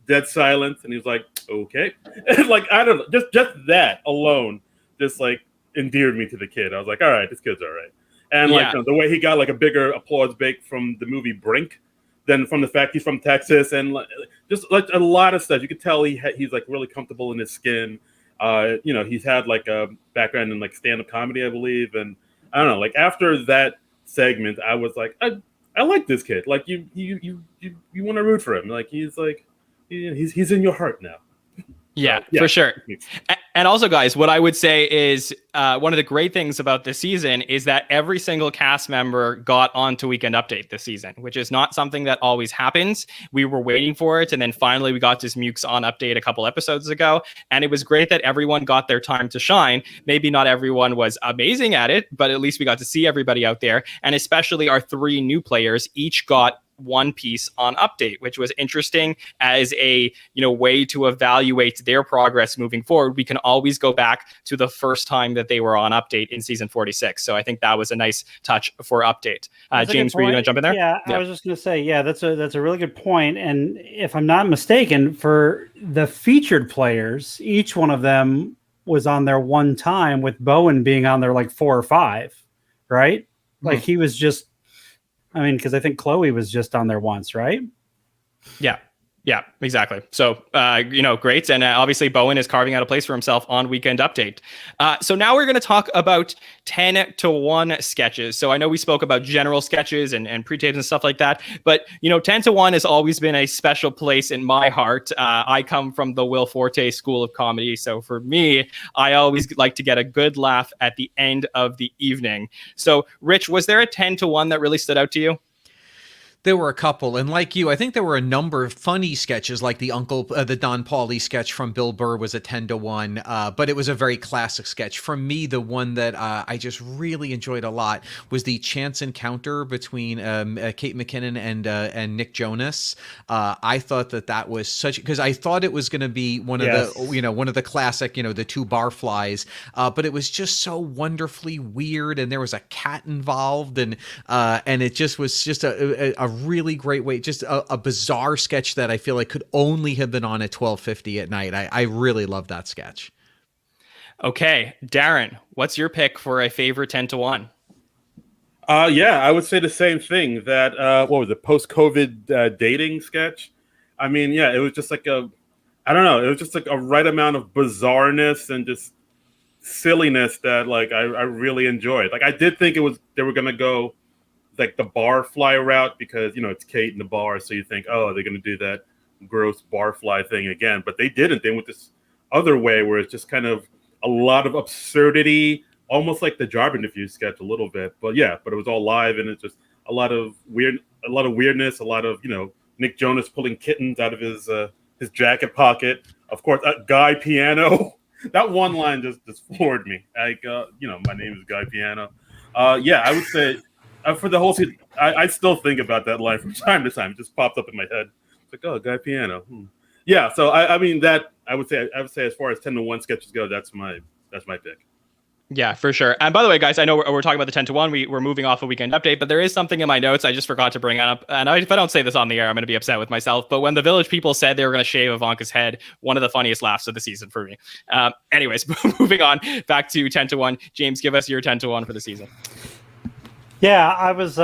Dead silence, and he was like, "Okay," and I don't know, just that alone, just like endeared me to the kid. I was like, all right, this kid's all right. And the way he got like a bigger applause break from the movie Brink than from the fact he's from Texas, and just like a lot of stuff. You could tell he's like really comfortable in his skin. He's had like a background in like stand-up comedy, I believe. And I don't know, like after that segment, I was like, I like this kid. Like you want to root for him. Like he's in your heart now. Yeah, for sure. And also, guys, what I would say is one of the great things about this season is that every single cast member got onto Weekend Update this season, which is not something that always happens. We were waiting for it, and then finally we got this Mukes on Update a couple episodes ago, and it was great that everyone got their time to shine. Maybe not everyone was amazing at it, but at least we got to see everybody out there, and especially our 3 new players each got one piece on Update, which was interesting as a way to evaluate their progress moving forward. We can always go back to the first time that they were on Update in season 46. So I think that was a nice touch for Update. James, were you going to jump in there? Yeah, I was just going to say, that's a really good point. And if I'm not mistaken, for the featured players, each one of them was on there one time, with Bowen being on there like 4 or 5, right? Like he was just, because I think Chloe was just on there once, right? Yeah, exactly. So, great. And obviously Bowen is carving out a place for himself on Weekend Update. So now we're going to talk about 10-to-1 sketches. So I know we spoke about general sketches and pre-tapes and stuff like that, but 10-to-1 has always been a special place in my heart. I come from the Will Forte School of Comedy. So for me, I always like to get a good laugh at the end of the evening. So Rich, was there a 10-to-1 that really stood out to you? There were a couple, and like you, I think there were a number of funny sketches, like the Don Pauly sketch from Bill Burr was a 10-1, but it was a very classic sketch. For me, the one that I just really enjoyed a lot was the chance encounter between Kate McKinnon and Nick Jonas. I thought that was such, because I thought it was going to be one of the classic, the two barflies, but it was just so wonderfully weird, and there was a cat involved, and it just was just a really great way, just a bizarre sketch that I feel like could only have been on at 12:50 at night. I really love that sketch. Okay, Darin, what's your pick for a favorite 10-1? Yeah, I would say the same thing. That what was it, post-COVID dating sketch? I mean, yeah, it was just like it was just like a right amount of bizarreness and just silliness that like I really enjoyed. Like I did think they were gonna go like the barfly route because it's Kate in the bar, so you think, oh, they're gonna do that gross barfly thing again, but they didn't. They went this other way where it's just kind of a lot of absurdity, almost like the job interview sketch a little bit. But it was all live, and it's just a lot of weirdness, a lot of Nick Jonas pulling kittens out of his jacket pocket. Of course, Guy Piano. That one line just floored me. Like my name is Guy Piano. I would say. For the whole season, I still think about that line from time to time. It just popped up in my head. It's like, oh, Guy Piano. Yeah, so I mean that I would say as far as 10-1 sketches go, that's my pick. Yeah, for sure. And by the way, guys, I know we're talking about the 10-1. We're moving off a weekend update, but there is something in my notes I just forgot to bring up. And if I don't say this on the air, I'm going to be upset with myself. But when the Village people said they were going to shave Ivanka's head, one of the funniest laughs of the season for me. Anyways, moving on back to 10-1. James, give us your 10-1 for the season. Yeah, I was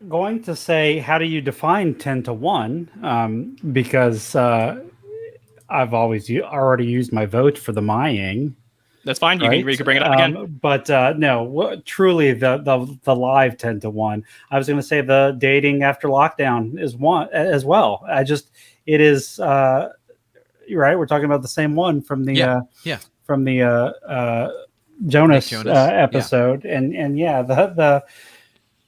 going to say, how do you define 10-1? Because I've already used my vote for the Maying. That's fine. You can bring it up again. But no, truly the live 10-1. I was going to say the dating after lockdown is one as well. It is. You're right. We're talking about the same one from the Jonas episode, and the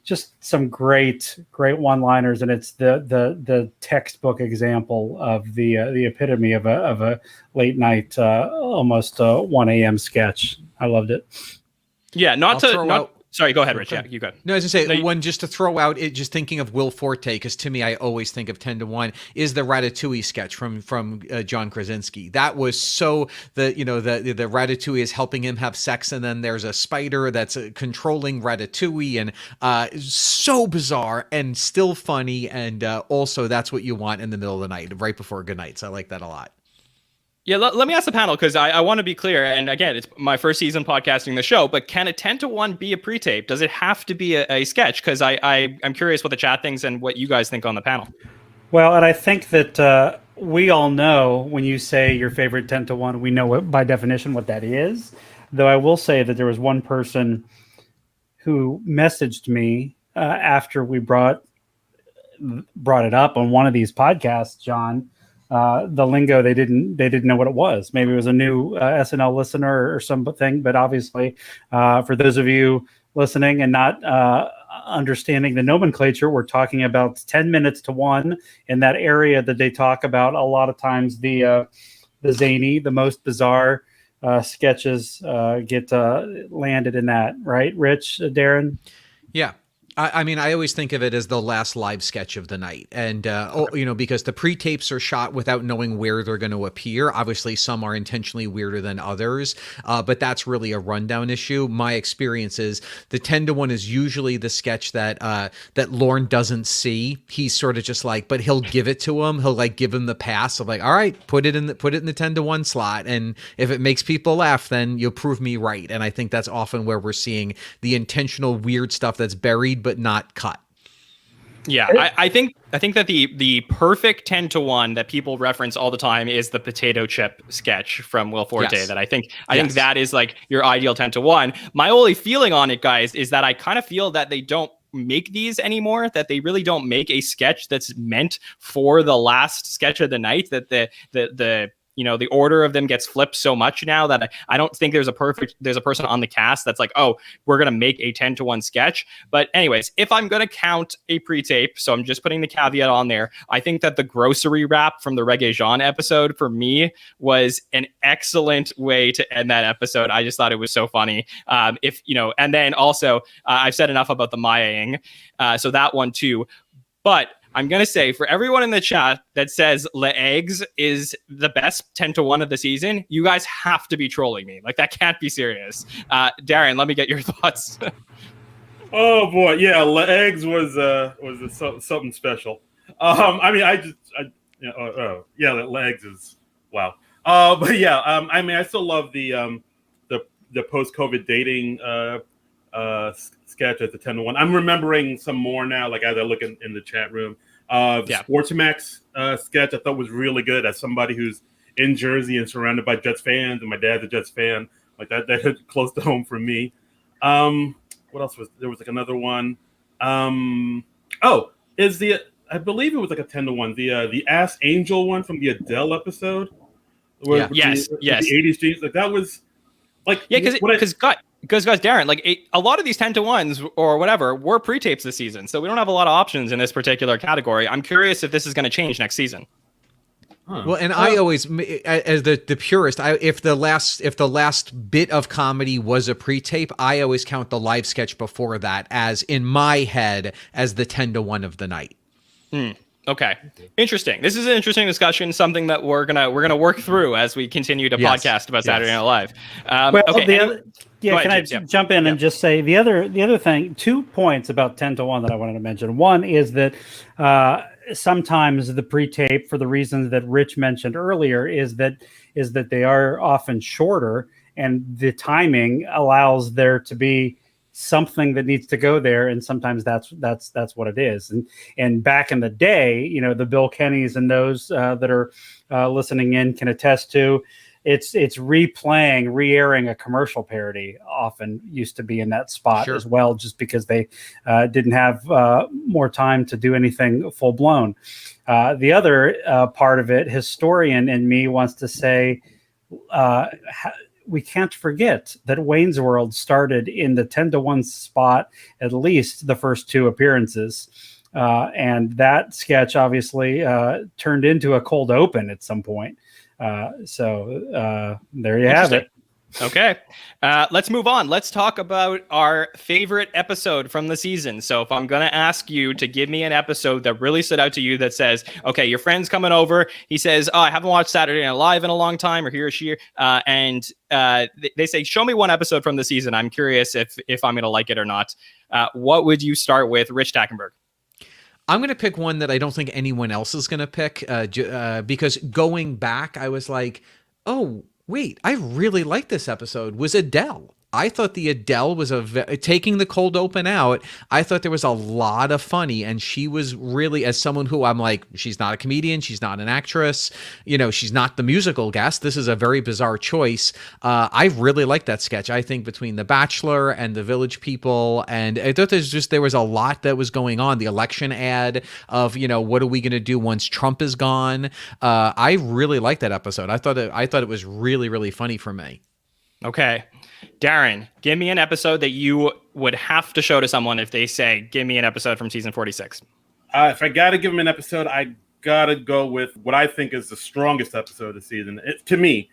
just some great one-liners, and it's the textbook example of the epitome of a late night almost 1 a.m. sketch. I loved it. Yeah, sorry, go ahead, Rich. Yeah, you go. No, as I say, one just to throw out, just thinking of Will Forte, because to me, I always think of 10-1, is the Ratatouille sketch from John Krasinski. That was so the Ratatouille is helping him have sex, and then there's a spider that's controlling Ratatouille, and so bizarre and still funny, and also that's what you want in the middle of the night, right before good night. So I like that a lot. Yeah, let me ask the panel, because I want to be clear. And again, it's my first season podcasting the show, but can a 10-1 be a pre-tape? Does it have to be a sketch? Because I'm curious what the chat thinks and what you guys think on the panel. Well, and I think that we all know when you say your favorite 10-1, we know by definition what that is. Though I will say that there was one person who messaged me after we brought it up on one of these podcasts, John. The lingo, they didn't know what it was. Maybe it was a new SNL listener or something. But obviously, for those of you listening and not understanding the nomenclature, we're talking about 10 minutes to 1 in that area that they talk about a lot of times. The zany, the most bizarre sketches get landed in that, right? Rich, Darin? Yeah. I mean, I always think of it as the last live sketch of the night. And, because the pre-tapes are shot without knowing where they're going to appear. Obviously, some are intentionally weirder than others, but that's really a rundown issue. My experience is the 10-1 is usually the sketch that Lorne doesn't see. He's sort of just like, but he'll give it to him. He'll like give him the pass of like, all right, put it in the 10-1 slot. And if it makes people laugh, then you'll prove me right. And I think that's often where we're seeing the intentional weird stuff that's buried but not cut. Yeah, I think that the perfect 10-1 that people reference all the time is the potato chip sketch from Will Forte. Yes. That I think that is like your ideal 10-1. My only feeling on it, guys, is that I kind of feel that they don't make these anymore, that they really don't make a sketch that's meant for the last sketch of the night, that the the order of them gets flipped so much now that I don't think there's a person on the cast that's like, oh, we're going to make a 10-to-1 sketch. But anyways, if I'm going to count a pre-tape, so I'm just putting the caveat on there, I think that the grocery wrap from the rege-jean episode for me was an excellent way to end that episode. I just thought it was so funny. And then also I've said enough about the Maya-ing, so that one too. But I'm going to say, for everyone in the chat that says Le Eggs is the best 10-to-1 of the season, you guys have to be trolling me. Like, that can't be serious. Darin, let me get your thoughts. Oh, boy. Yeah, Le Eggs was something special. Le Eggs is, wow. But yeah, I still love the post-COVID dating sketch at the 10-to-1. I'm remembering some more now, like as I look in the chat room. The Sportsmax sketch I thought was really good, as somebody who's in Jersey and surrounded by Jets fans, and my dad's a Jets fan. Like that hit close to home for me. What else was there? Was like another one. I believe it was like a 10-to-1. The Ass Angel one from the Adele episode. Yes. The 80s jeans. Like that was like, because guys, Darin, like a lot of these 10-to-1s or whatever were pre-tapes this season, so we don't have a lot of options in this particular category. I'm curious if this is going to change next season. Well, and I always, as the purist, if the last bit of comedy was a pre-tape, I always count the live sketch before that as, in my head, as the 10-to-1 of the night. Okay, interesting. This is an interesting discussion. Something that we're gonna work through as we continue to podcast about Saturday Night Live. Can I jump in and just say the other thing? 2 points about 10-to-1 that I wanted to mention. One is that sometimes the pre-tape, for the reasons that Rich mentioned earlier, is that they are often shorter, and the timing allows there to be something that needs to go there, and sometimes that's what it is. And back in the day, the Bill Kennys and those that are listening in can attest to, it's re-airing a commercial parody often used to be in that spot as well, just because they didn't have more time to do anything full blown. The other part of it, historian in me wants to say, we can't forget that Wayne's World started in the 10-to-1 spot, at least the first 2 appearances. And that sketch obviously turned into a cold open at some point. So there you have it. Okay, let's move on. Let's talk about our favorite episode from the season. So if I'm going to ask you to give me an episode that really stood out to you that says, okay, your friend's coming over. He says, oh, I haven't watched Saturday Night Live in a long time, or he or she. And they say, show me one episode from the season. I'm curious if I'm going to like it or not. What would you start with, Rich Tackenberg? I'm going to pick one that I don't think anyone else is going to pick because going back, I was like, oh, wait, I really like this episode, was Adele. I thought the Adele was taking the cold open out. I thought there was a lot of funny, and she was really, as someone who I'm like, she's not a comedian, she's not an actress, she's not the musical guest. This is a very bizarre choice. I really liked that sketch. I think between The Bachelor and the Village People, and I thought there was a lot that was going on. The election ad of what are we going to do once Trump is gone. I really liked that episode. I thought it was really, really funny for me. Okay. Darin, give me an episode that you would have to show to someone if they say, give me an episode from season 46. If I got to give them an episode, I got to go with what I think is the strongest episode of the season. To me,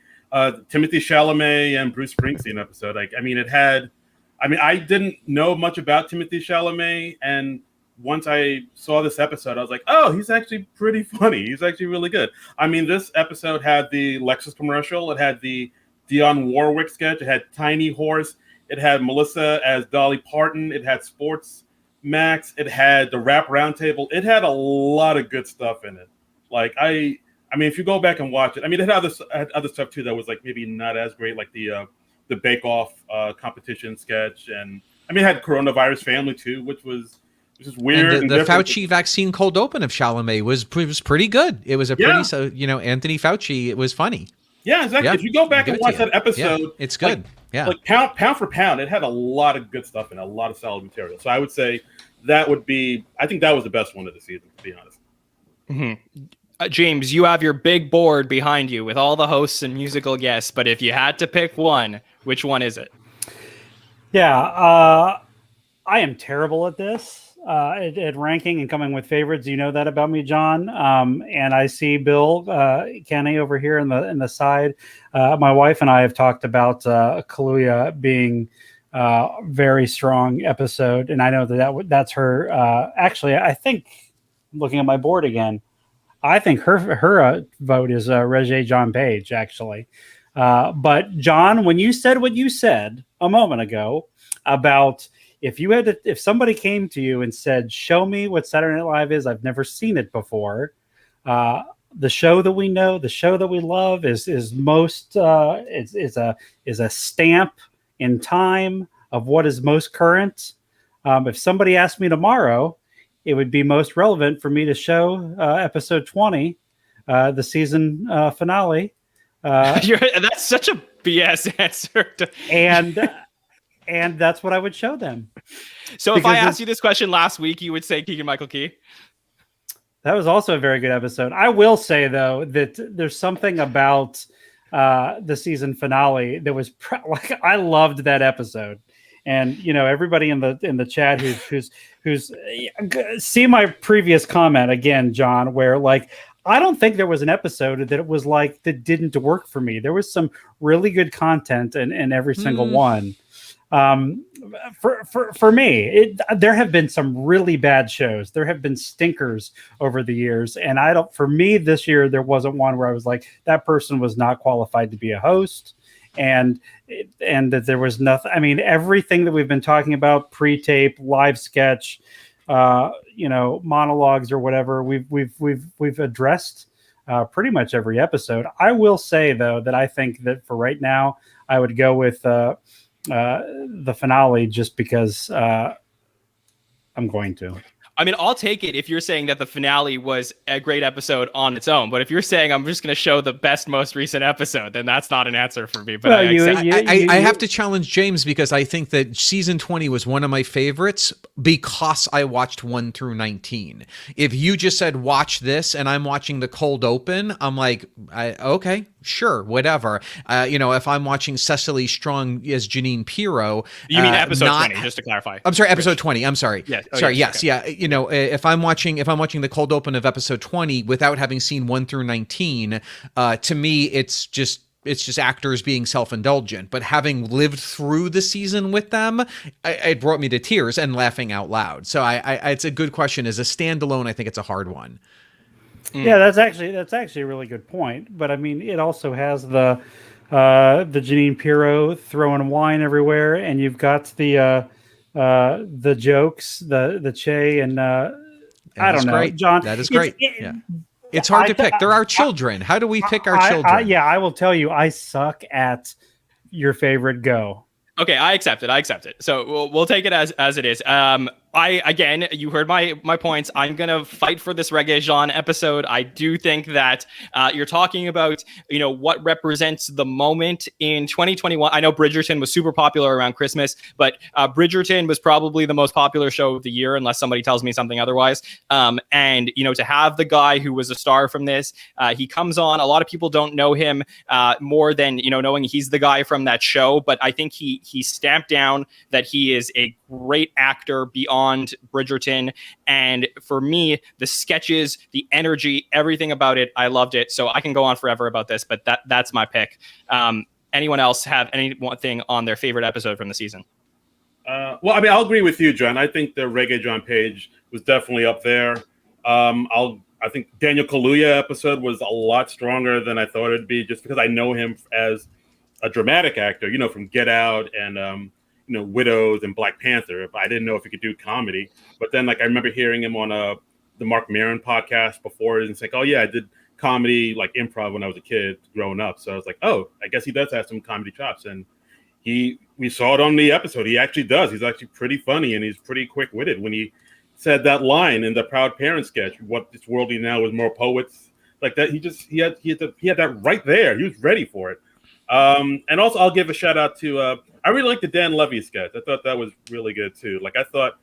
Timothy Chalamet and Bruce Springsteen episode. I didn't know much about Timothy Chalamet, and once I saw this episode, I was like, oh, he's actually pretty funny. He's actually really good. This episode had the Lexus commercial. It had the Dionne Warwick sketch. It had Tiny Horse. It had Melissa as Dolly Parton. It had Sports Max. It had the Rap Roundtable. It had a lot of good stuff in it. If you go back and watch it, it had other stuff too that was like maybe not as great, like the Bake Off competition sketch, and it had Coronavirus Family too, which was weird. And the Fauci vaccine cold open of Chalamet was pretty good. It was Anthony Fauci. It was funny. Yeah, exactly. Yeah. If you go back and watch that episode, it's good. Pound for pound, it had a lot of good stuff and a lot of solid material. So I would say I think that was the best one of the season, to be honest. Mm-hmm. James, you have your big board behind you with all the hosts and musical guests, but if you had to pick one, which one is it? Yeah, I am terrible at this, at ranking and coming with favorites. You know that about me, John. And I see Bill Kenny over here in the side. My wife and I have talked about Kaluuya being very strong episode, and I know that's her. Actually, I think looking at my board again, I think her vote is rege-jean Page, actually. But John, when you said what you said a moment ago about if somebody came to you and said, "Show me what Saturday Night Live is. I've never seen it before." The show that we know, the show that we love, is a stamp in time of what is most current. If somebody asked me tomorrow, it would be most relevant for me to show episode 20, the season finale. That's such a BS answer. And that's what I would show them. So if I asked you this question last week, you would say Keegan-Michael Key? That was also a very good episode. I will say, though, that there's something about the season finale that was like, I loved that episode. And everybody in the chat who's see my previous comment again, John, where like I don't think there was an episode that it was like that didn't work for me. There was some really good content in every single one. For me, there have been some really bad shows. There have been stinkers over the years, and for me this year there wasn't one where I was like, that person was not qualified to be a host. And that there was nothing. I mean, everything that we've been talking about, pre-tape, live sketch, monologues or whatever, we've addressed pretty much every episode. I will say though that I think that for right now, I would go with the finale just because I'm going to. I mean, I'll take it if you're saying that the finale was a great episode on its own. But if you're saying I'm just going to show the best, most recent episode, then that's not an answer for me. But I have to challenge James because I think that season 20 was one of my favorites because I watched 1 through 19. If you just said, watch this, and I'm watching the cold open, I'm like, okay, sure, whatever. If I'm watching Cecily Strong as Janine Pirro. You mean episode 20, just to clarify. I'm sorry, episode 20. I'm sorry. Yeah. Sorry, yes, okay. yeah. If I'm watching the cold open of episode 20 without having seen 1 through 19, to me it's just actors being self-indulgent. But having lived through the season with them, it brought me to tears and laughing out loud. So it's a good question. As a standalone, I think it's a hard one. Yeah, that's actually a really good point. But I mean, it also has the Janine Pirro throwing wine everywhere, and you've got the jokes, the Che, and I don't know, great. John. That is great. It's hard to pick. There are children. How do we pick our children? I will tell you, I suck at your favorite go. Okay, I accept it. So we'll take it as it is. Again, you heard my points. I'm going to fight for this rege-jean episode. I do think that you're talking about, what represents the moment in 2021. I know Bridgerton was super popular around Christmas, but Bridgerton was probably the most popular show of the year, unless somebody tells me something otherwise. And to have the guy who was a star from this, he comes on. A lot of people don't know him more than, knowing he's the guy from that show. But I think he stamped down that he is a great actor beyond Bridgerton. And for me, the sketches, the energy, everything about it, I loved it. So I can go on forever about this, but that's my pick. Anyone else have anything on their favorite episode from the season? Well, I mean, I'll agree with you, John. I think the rege-jean Page was definitely up there. I think Daniel Kaluuya episode was a lot stronger than I thought it'd be, just because I know him as a dramatic actor, from Get Out and Widows and Black Panther. But I didn't know if he could do comedy. But then, I remember hearing him on the Mark Maron podcast before, and it's like, oh yeah, I did comedy, improv when I was a kid growing up. So I was like, oh, I guess he does have some comedy chops. And we saw it on the episode. He actually does. He's actually pretty funny, and he's pretty quick-witted when he said that line in the Proud Parent sketch, what this world needs now is more poets, like that. He had that right there. He was ready for it. And also I'll give a shout out to I really like the Dan Levy sketch. I thought that was really good too. I thought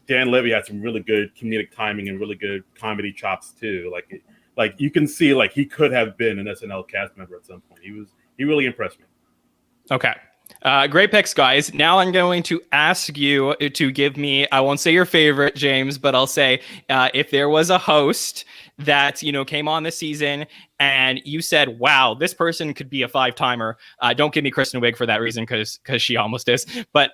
Dan Levy had some really good comedic timing and really good comedy chops too. like you can see like he could have been an SNL cast member at some point. He really impressed me. Okay. Great picks, guys. Now I'm going to ask you to give me, I won't say your favorite, James, but I'll say if there was a host that, came on this season and you said, wow, this person could be a 5-timer. Don't give me Kristen Wiig for that reason because she almost is. But,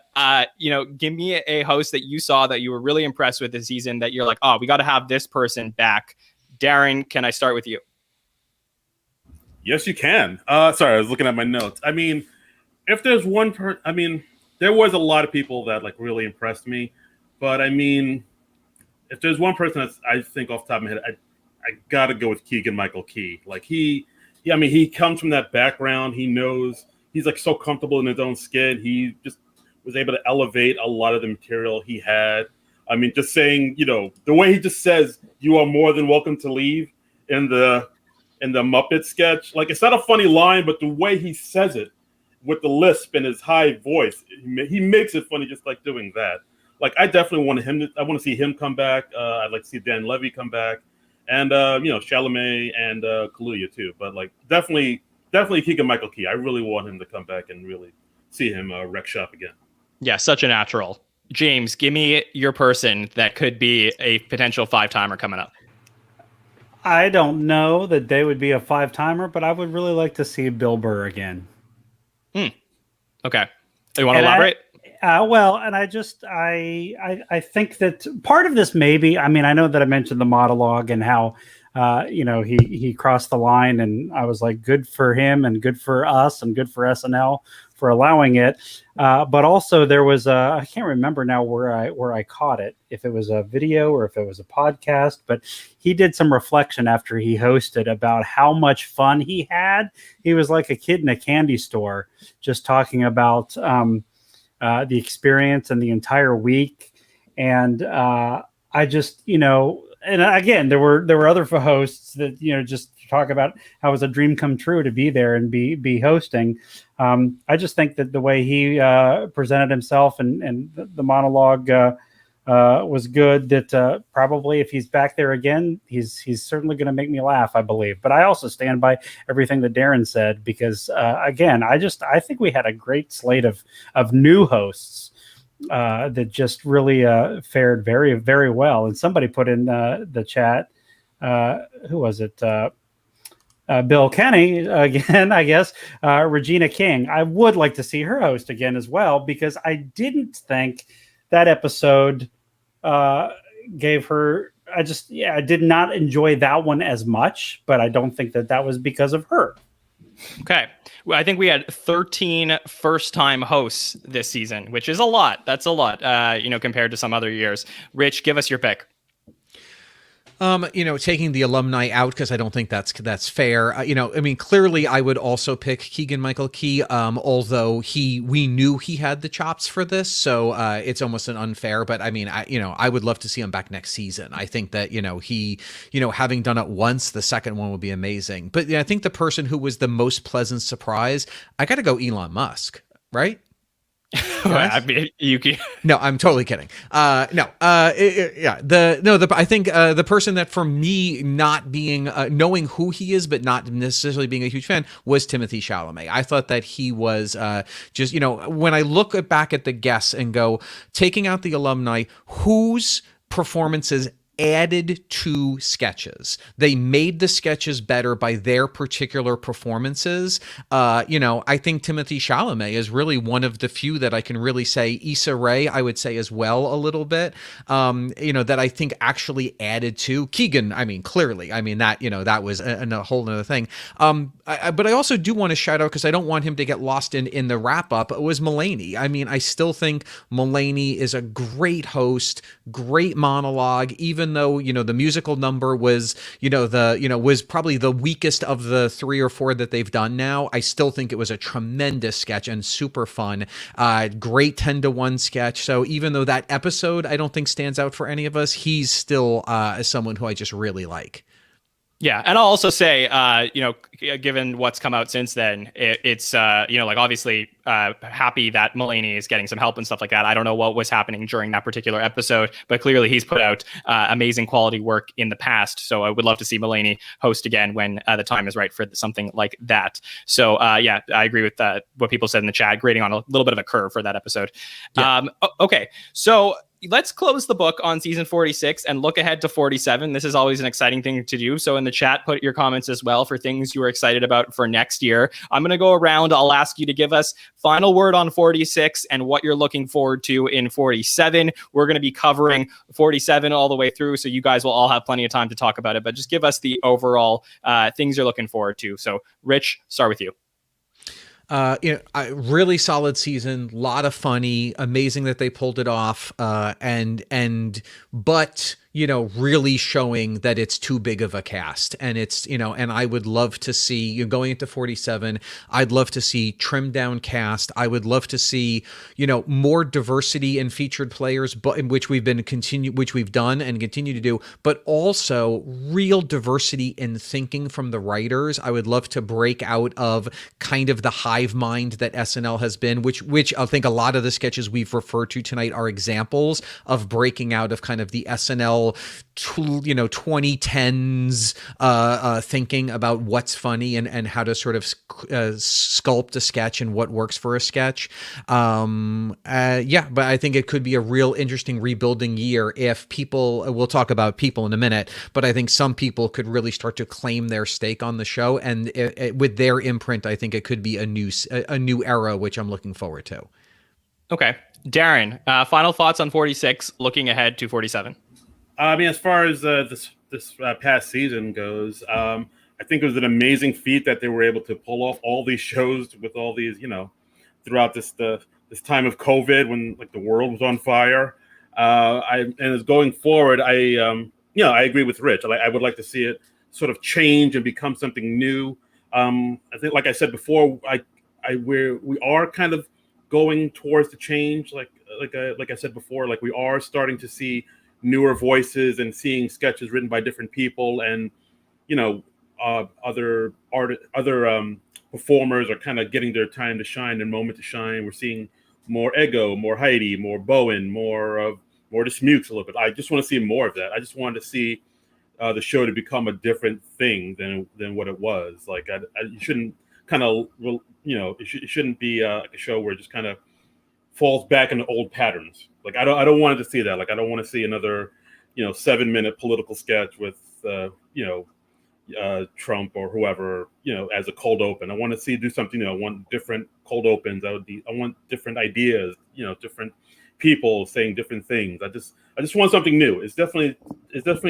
give me a host that you saw that you were really impressed with this season that you're like, oh, we got to have this person back. Darin, can I start with you? Yes, you can. Sorry, I was looking at my notes. I mean, if there's one there was a lot of people that like really impressed me, but I mean, if there's one person that's, I think off the top of my head, I gotta go with Keegan-Michael Key. Like he comes from that background. He knows, he's like so comfortable in his own skin. He just was able to elevate a lot of the material he had. I mean, just saying, the way he just says, "You are more than welcome to leave" in the Muppet sketch. Like, it's not a funny line, but the way he says it with the lisp and his high voice, he makes it funny just like doing that. Like, I definitely want to see him come back. I'd like to see Dan Levy come back. And, Chalamet and Kaluuya too. But, like, definitely Keegan-Michael Key. I really want him to come back and really see him wreck shop again. Yeah, such a natural. James, give me your person that could be a potential 5-timer coming up. I don't know that they would be a 5-timer, but I would really like to see Bill Burr again. Okay. You want to elaborate? I think that part of this maybe, I mean, I know that I mentioned the monologue and how, he crossed the line, and I was like, good for him and good for us and good for SNL for allowing it. But also there was I can't remember now where I caught it, if it was a video or if it was a podcast, but he did some reflection after he hosted about how much fun he had. He was like a kid in a candy store, just talking about the experience and the entire week. And I just, and again, there were other hosts that, just talk about how it was a dream come true to be there and be hosting. I just think that the way he presented himself and the monologue was good, that probably if he's back there again, he's certainly going to make me laugh, I believe. But I also stand by everything that Darin said, because again, I think we had a great slate of new hosts that just really fared very, very well. And somebody put in the chat, who was it? Bill Kenny again, I guess. Regina King. I would like to see her host again as well, because I didn't think that episode gave her. I did not enjoy that one as much, but I don't think that was because of her. Okay. Well, I think we had 13 first-time hosts this season, which is a lot. That's a lot, compared to some other years. Rich, give us your pick. Taking the alumni out, because I don't think that's fair. I mean, clearly I would also pick Keegan-Michael Key, although we knew he had the chops for this, so it's almost an unfair. But I mean, I would love to see him back next season. I think that he having done it once, the second one would be amazing. But I think the person who was the most pleasant surprise, I got to go Elon Musk, right? I mean, No, I'm totally kidding. I think the person that, for me, not being knowing who he is but not necessarily being a huge fan, was Timothée Chalamet. I thought that he was just, when I look back at the guests and go, taking out the alumni, whose performances added to sketches. They made the sketches better by their particular performances. I think Timothée Chalamet is really one of the few that I can really say. Issa Rae, I would say as well a little bit, that I think actually added to. Keegan, I mean, clearly. I mean, that was a whole other thing. But I also do want to shout out, because I don't want him to get lost in the wrap-up, was Mulaney. I mean, I still think Mulaney is a great host, great monologue, even though, the musical number was, was probably the weakest of the 3 or 4 that they've done now. I still think it was a tremendous sketch and super fun. Great 10-to-1 sketch. So even though that episode I don't think stands out for any of us, he's still someone who I just really like. Yeah, and I'll also say, given what's come out since then, it's obviously happy that Mulaney is getting some help and stuff like that. I don't know what was happening during that particular episode, but clearly he's put out amazing quality work in the past. So I would love to see Mulaney host again when the time is right for something like that. So I agree with what people said in the chat, grading on a little bit of a curve for that episode. Yeah. Okay, so let's close the book on season 46 and look ahead to 47. This is always an exciting thing to do. So in the chat, put your comments as well for things you are excited about for next year. I'm going to go around. I'll ask you to give us final word on 46 and what you're looking forward to in 47. We're going to be covering 47 all the way through, so you guys will all have plenty of time to talk about it. But just give us the overall things you're looking forward to. So Rich, start with you. Really solid season, lot of funny, amazing that they pulled it off, but really showing that it's too big of a cast, and it's, and I would love to see, going into 47, I'd love to see trimmed down cast. I would love to see, more diversity in featured players, but which we've done and continue to do, but also real diversity in thinking from the writers. I would love to break out of kind of the hive mind that SNL has been, which I think a lot of the sketches we've referred to tonight are examples of breaking out of kind of the SNL 2010s thinking about what's funny and how to sort of sculpt a sketch and what works for a sketch. But I think it could be a real interesting rebuilding year if we'll talk about people in a minute, but I think some people could really start to claim their stake on the show, and with their imprint, I think it could be a new era, which I'm looking forward to. Okay. Darin, final thoughts on 46, looking ahead to 47. I mean, as far as this past season goes, I think it was an amazing feat that they were able to pull off all these shows with all these, throughout this time of COVID when the world was on fire. And as going forward, I agree with Rich. I would like to see it sort of change and become something new. I think, like I said before, we are kind of going towards the change. Like I said before, we are starting to see newer voices and seeing sketches written by different people, and other performers are kind of getting their time to shine, their moment to shine. We're seeing more Ego, more Heidi, more Bowen, more Dismukes a little bit. I just want to see more of that. I just wanted to see the show to become a different thing than what it was. You shouldn't kind of it shouldn't be a show where it just kind of falls back into old patterns. I don't want it to see that. I don't want to see another 7-minute political sketch with Trump or whoever as a cold open. I want to do something. I want different cold opens. I want different ideas. Different people saying different things. I just want something new. It's definitely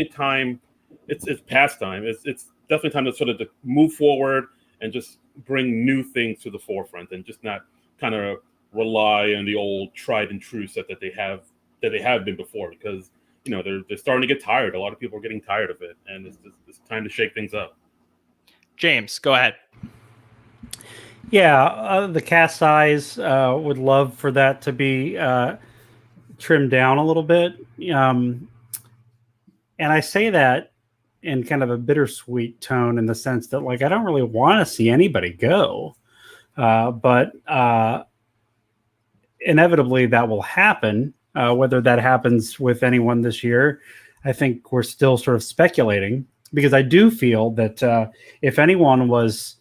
time. It's past time. It's definitely time to sort of move forward and just bring new things to the forefront, and just not kind of rely on the old tried and true set that they have been before, because they're starting to get tired. A lot of people are getting tired of it, and it's time to shake things up. James, go ahead. Yeah, the cast size, would love for that to be trimmed down a little bit. And I say that in kind of a bittersweet tone, in the sense that I don't really want to see anybody go, but inevitably that will happen. Whether that happens with anyone this year, I think we're still sort of speculating, because I do feel that if anyone was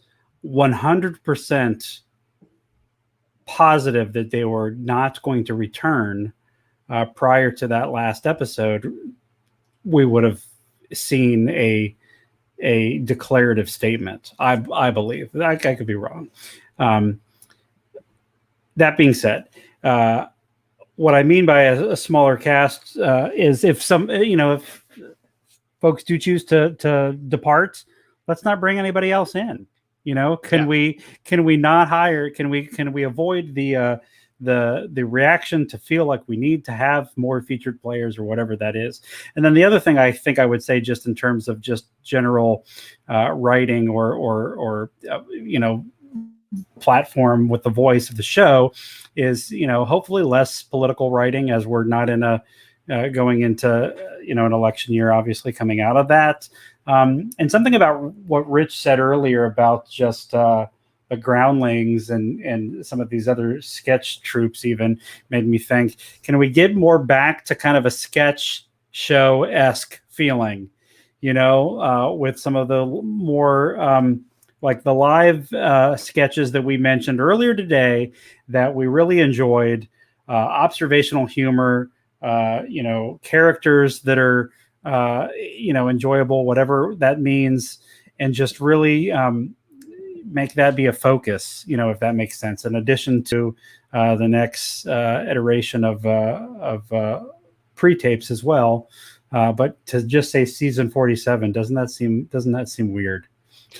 100% positive that they were not going to return prior to that last episode, we would have seen a declarative statement. I believe. I could be wrong. That being said, what I mean by a smaller cast is if if folks do choose to depart, let's not bring anybody else in. Can we not hire? Can we avoid the reaction to feel like we need to have more featured players, or whatever that is? And then the other thing I think I would say, just in terms of just general writing or platform with the voice of the show, is hopefully less political writing, as we're not in a going into an election year, obviously coming out of that. And something about what Rich said earlier about just the Groundlings and some of these other sketch troupes even made me think, can we get more back to kind of a sketch show-esque feeling, with some of the more like the live sketches that we mentioned earlier today that we really enjoyed, observational humor, characters that are, enjoyable, whatever that means, and just really make that be a focus, if that makes sense, in addition to the next iteration of pre-tapes as well. But to just say season 47, doesn't that seem weird?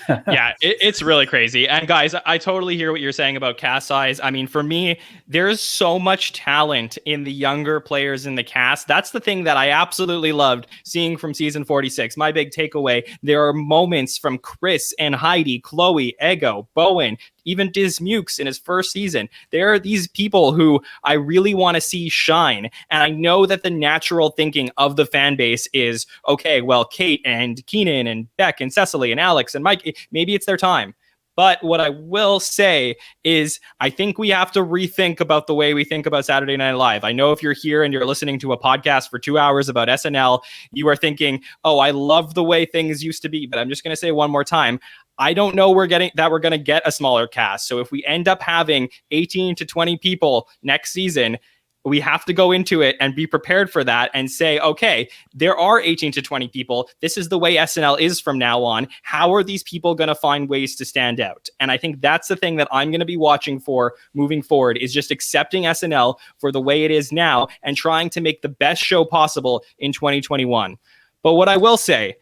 Yeah, it's really crazy. And guys, I totally hear what you're saying about cast size. I mean, for me, there's so much talent in the younger players in the cast. That's the thing that I absolutely loved seeing from season 46. My big takeaway, there are moments from Chris and Heidi, Chloe, Ego, Bowen, even Dismukes in his first season. There are these people who I really want to see shine. And I know that the natural thinking of the fan base is, okay, well, Kate and Keenan and Beck and Cecily and Alex and Mike, maybe it's their time. But what I will say is I think we have to rethink about the way we think about Saturday Night Live. I know if you're here and you're listening to a podcast for 2 hours about SNL, you are thinking, oh, I love the way things used to be. But I'm just going to say one more time, I don't know we're going to get a smaller cast. So if we end up having 18 to 20 people next season, we have to go into it and be prepared for that and say, okay, there are 18 to 20 people. This is the way SNL is from now on. How are these people going to find ways to stand out? And I think that's the thing that I'm going to be watching for moving forward, is just accepting SNL for the way it is now and trying to make the best show possible in 2021. But what I will say,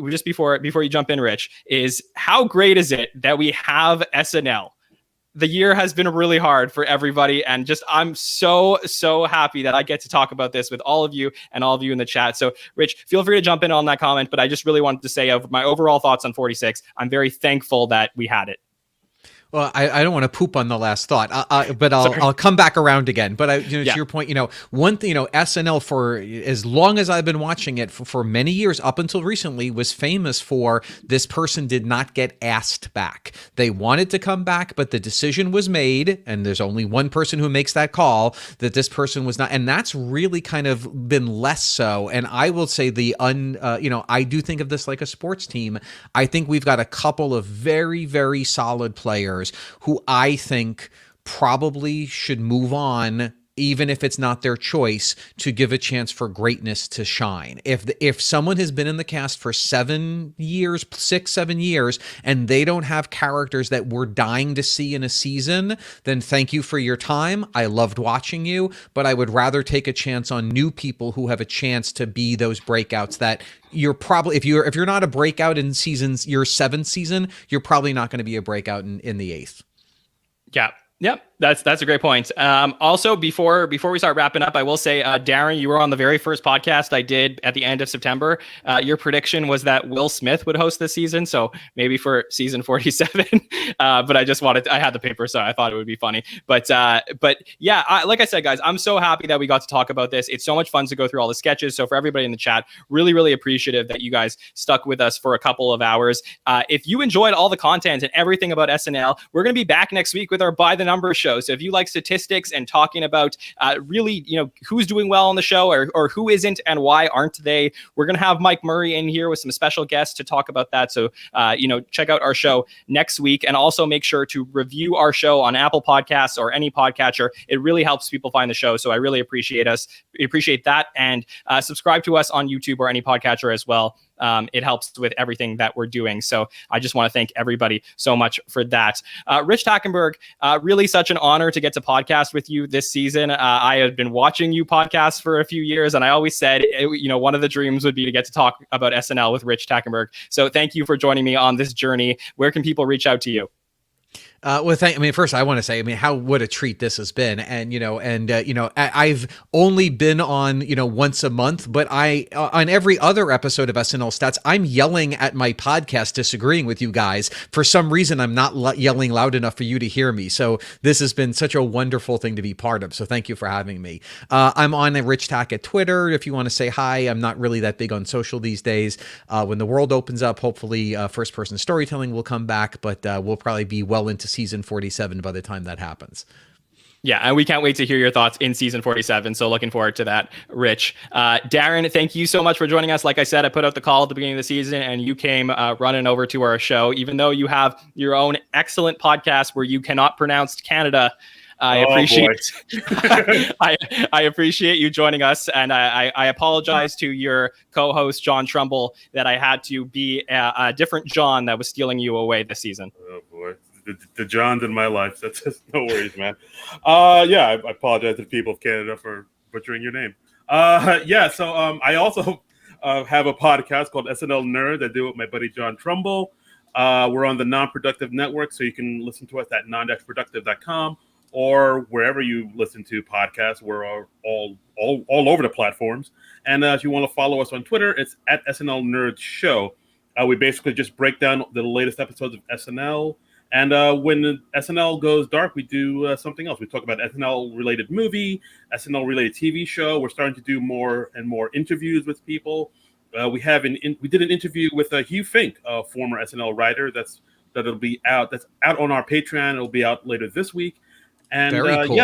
just before you jump in, Rich, is how great is it that we have SNL? The year has been really hard for everybody, and just I'm so happy that I get to talk about this with all of you and all of you in the chat. So, Rich, feel free to jump in on that comment, but I just really wanted to say of my overall thoughts on 46, I'm very thankful that we had it. Well, I don't want to poop on the last thought, but I'll come back around again. But to your point, one thing, SNL for as long as I've been watching it for many years up until recently was famous for this person did not get asked back. They wanted to come back, but the decision was made, and there's only one person who makes that call, that this person was not, and that's really kind of been less so. And I will say I do think of this like a sports team. I think we've got a couple of very, very solid players who I think probably should move on, even if it's not their choice, to give a chance for greatness to shine. If someone has been in the cast for 7 years, 6-7 years, and they don't have characters that we're dying to see in a season, then thank you for your time. I loved watching you, but I would rather take a chance on new people who have a chance to be those breakouts that you're probably, if you're not a breakout in your 7th season, you're probably not going to be a breakout in the 8th. Yeah. Yep, that's a great point. Also, before we start wrapping up, I will say, Darin, you were on the very first podcast I did at the end of September. Your prediction was that Will Smith would host this season, so maybe for season 47. But I had the paper, so I thought it would be funny. But yeah, like I said, guys, I'm so happy that we got to talk about this. It's so much fun to go through all the sketches. So for everybody in the chat, really, really appreciative that you guys stuck with us for a couple of hours. If you enjoyed all the content and everything about SNL, we're going to be back next week with our By the Numbers show. So if you like statistics and talking about really, who's doing well on the show or who isn't and why aren't they, we're going to have Mike Murray in here with some special guests to talk about that. So, check out our show next week, and also make sure to review our show on Apple Podcasts or any podcatcher. It really helps people find the show. So I really appreciate that. And subscribe to us on YouTube or any podcatcher as well. It helps with everything that we're doing. So I just want to thank everybody so much for that. Rich Tackenberg, really such an honor to get to podcast with you this season. I had been watching you podcast for a few years, and I always said, one of the dreams would be to get to talk about SNL with Rich Tackenberg. So thank you for joining me on this journey. Where can people reach out to you? First, I want to say, what a treat this has been, and I've only been on, once a month, but on every other episode of SNL Stats, I'm yelling at my podcast, disagreeing with you guys. For some reason, I'm not yelling loud enough for you to hear me. So this has been such a wonderful thing to be part of. So thank you for having me. I'm on Rich Tack at Twitter. If you want to say hi, I'm not really that big on social these days. When the world opens up, hopefully, first-person storytelling will come back, but we'll probably be well into season 47 by the time that happens. Yeah, and we can't wait to hear your thoughts in season 47. So looking forward to that, Rich. Darin, thank you so much for joining us. Like I said, I put out the call at the beginning of the season and you came running over to our show, even though you have your own excellent podcast where you cannot pronounce Canada. I appreciate you joining us, and I apologize to your co-host Jon Trumbull that I had to be a different John that was stealing you away this season. Oh boy, the Johns in my life. That's just no worries, man. I apologize to the people of Canada for butchering your name. So I also have a podcast called SNL Nerd that I do with my buddy Jon Trumbull. We're on the Non-Productive Network, so you can listen to us at non-productive.com. or wherever you listen to podcasts. We're all over the platforms. And if you want to follow us on Twitter, it's at SNL Nerds Show. We basically just break down the latest episodes of SNL. And when SNL goes dark, we do something else. We talk about SNL-related movie, SNL-related TV show. We're starting to do more and more interviews with people. We did an interview with Hugh Fink, a former SNL writer. That'll be out. That's out on our Patreon. It'll be out later this week. And very cool.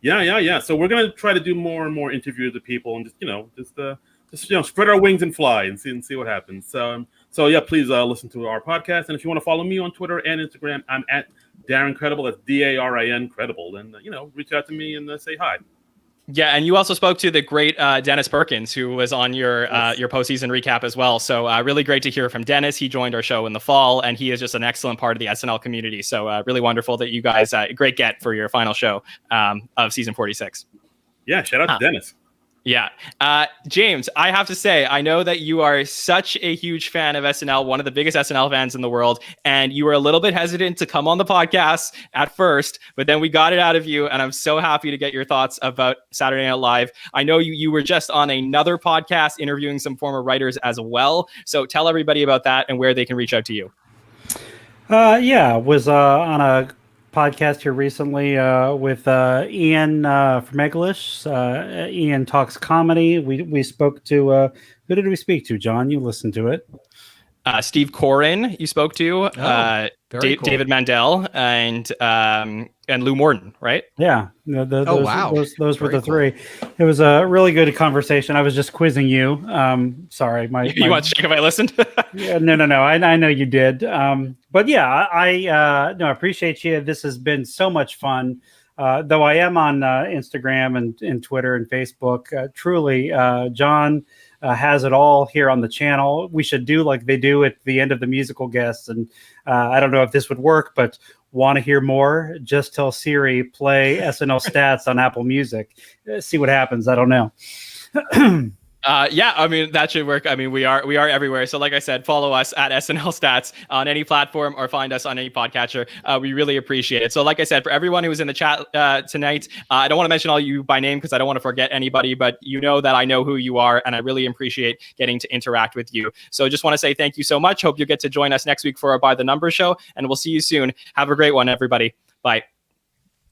Yeah. So we're gonna try to do more and more interviews with people, and just spread our wings and fly and see what happens. So yeah, please listen to our podcast. And if you want to follow me on Twitter and Instagram, I'm at Darin Credible. That's Darin Credible. And reach out to me and say hi. Yeah, and you also spoke to the great Dennis Perkins, who was on your postseason recap as well. So really great to hear from Dennis. He joined our show in the fall, and he is just an excellent part of the SNL community. So really wonderful that you guys, great get for your final show of season 46. Yeah, shout out to Dennis. Yeah. James, I have to say, I know that you are such a huge fan of SNL, one of the biggest SNL fans in the world, and you were a little bit hesitant to come on the podcast at first, but then we got it out of you, and I'm so happy to get your thoughts about Saturday Night Live. I know you were just on another podcast interviewing some former writers as well, so tell everybody about that and where they can reach out to you. Was on a podcast here recently with Ian from English. Ian Talks Comedy. We spoke to who did we speak to? John, you listened to it. Steve Corin, you spoke to. Cool. David Mandel and Lou Morton, right? Yeah. Wow. Those were the three. It was a really good conversation. I was just quizzing you. Sorry, you want to check if I listened? Yeah, no. I know you did. But yeah, I appreciate you. This has been so much fun. Though I am on Instagram and Twitter and Facebook. Truly, John has it all here on the channel. We should do like they do at the end of the musical guests. And I don't know if this would work, but want to hear more? Just tell Siri, play SNL Stats on Apple Music. See what happens. I don't know. That should work. We are everywhere. So like I said, follow us at SNL Stats on any platform or find us on any podcatcher. We really appreciate it. So like I said, for everyone who was in the chat tonight, I don't want to mention all you by name because I don't want to forget anybody, but you know that I know who you are and I really appreciate getting to interact with you. So just want to say thank you so much. Hope you get to join us next week for our By the Numbers show and we'll see you soon. Have a great one, everybody. Bye.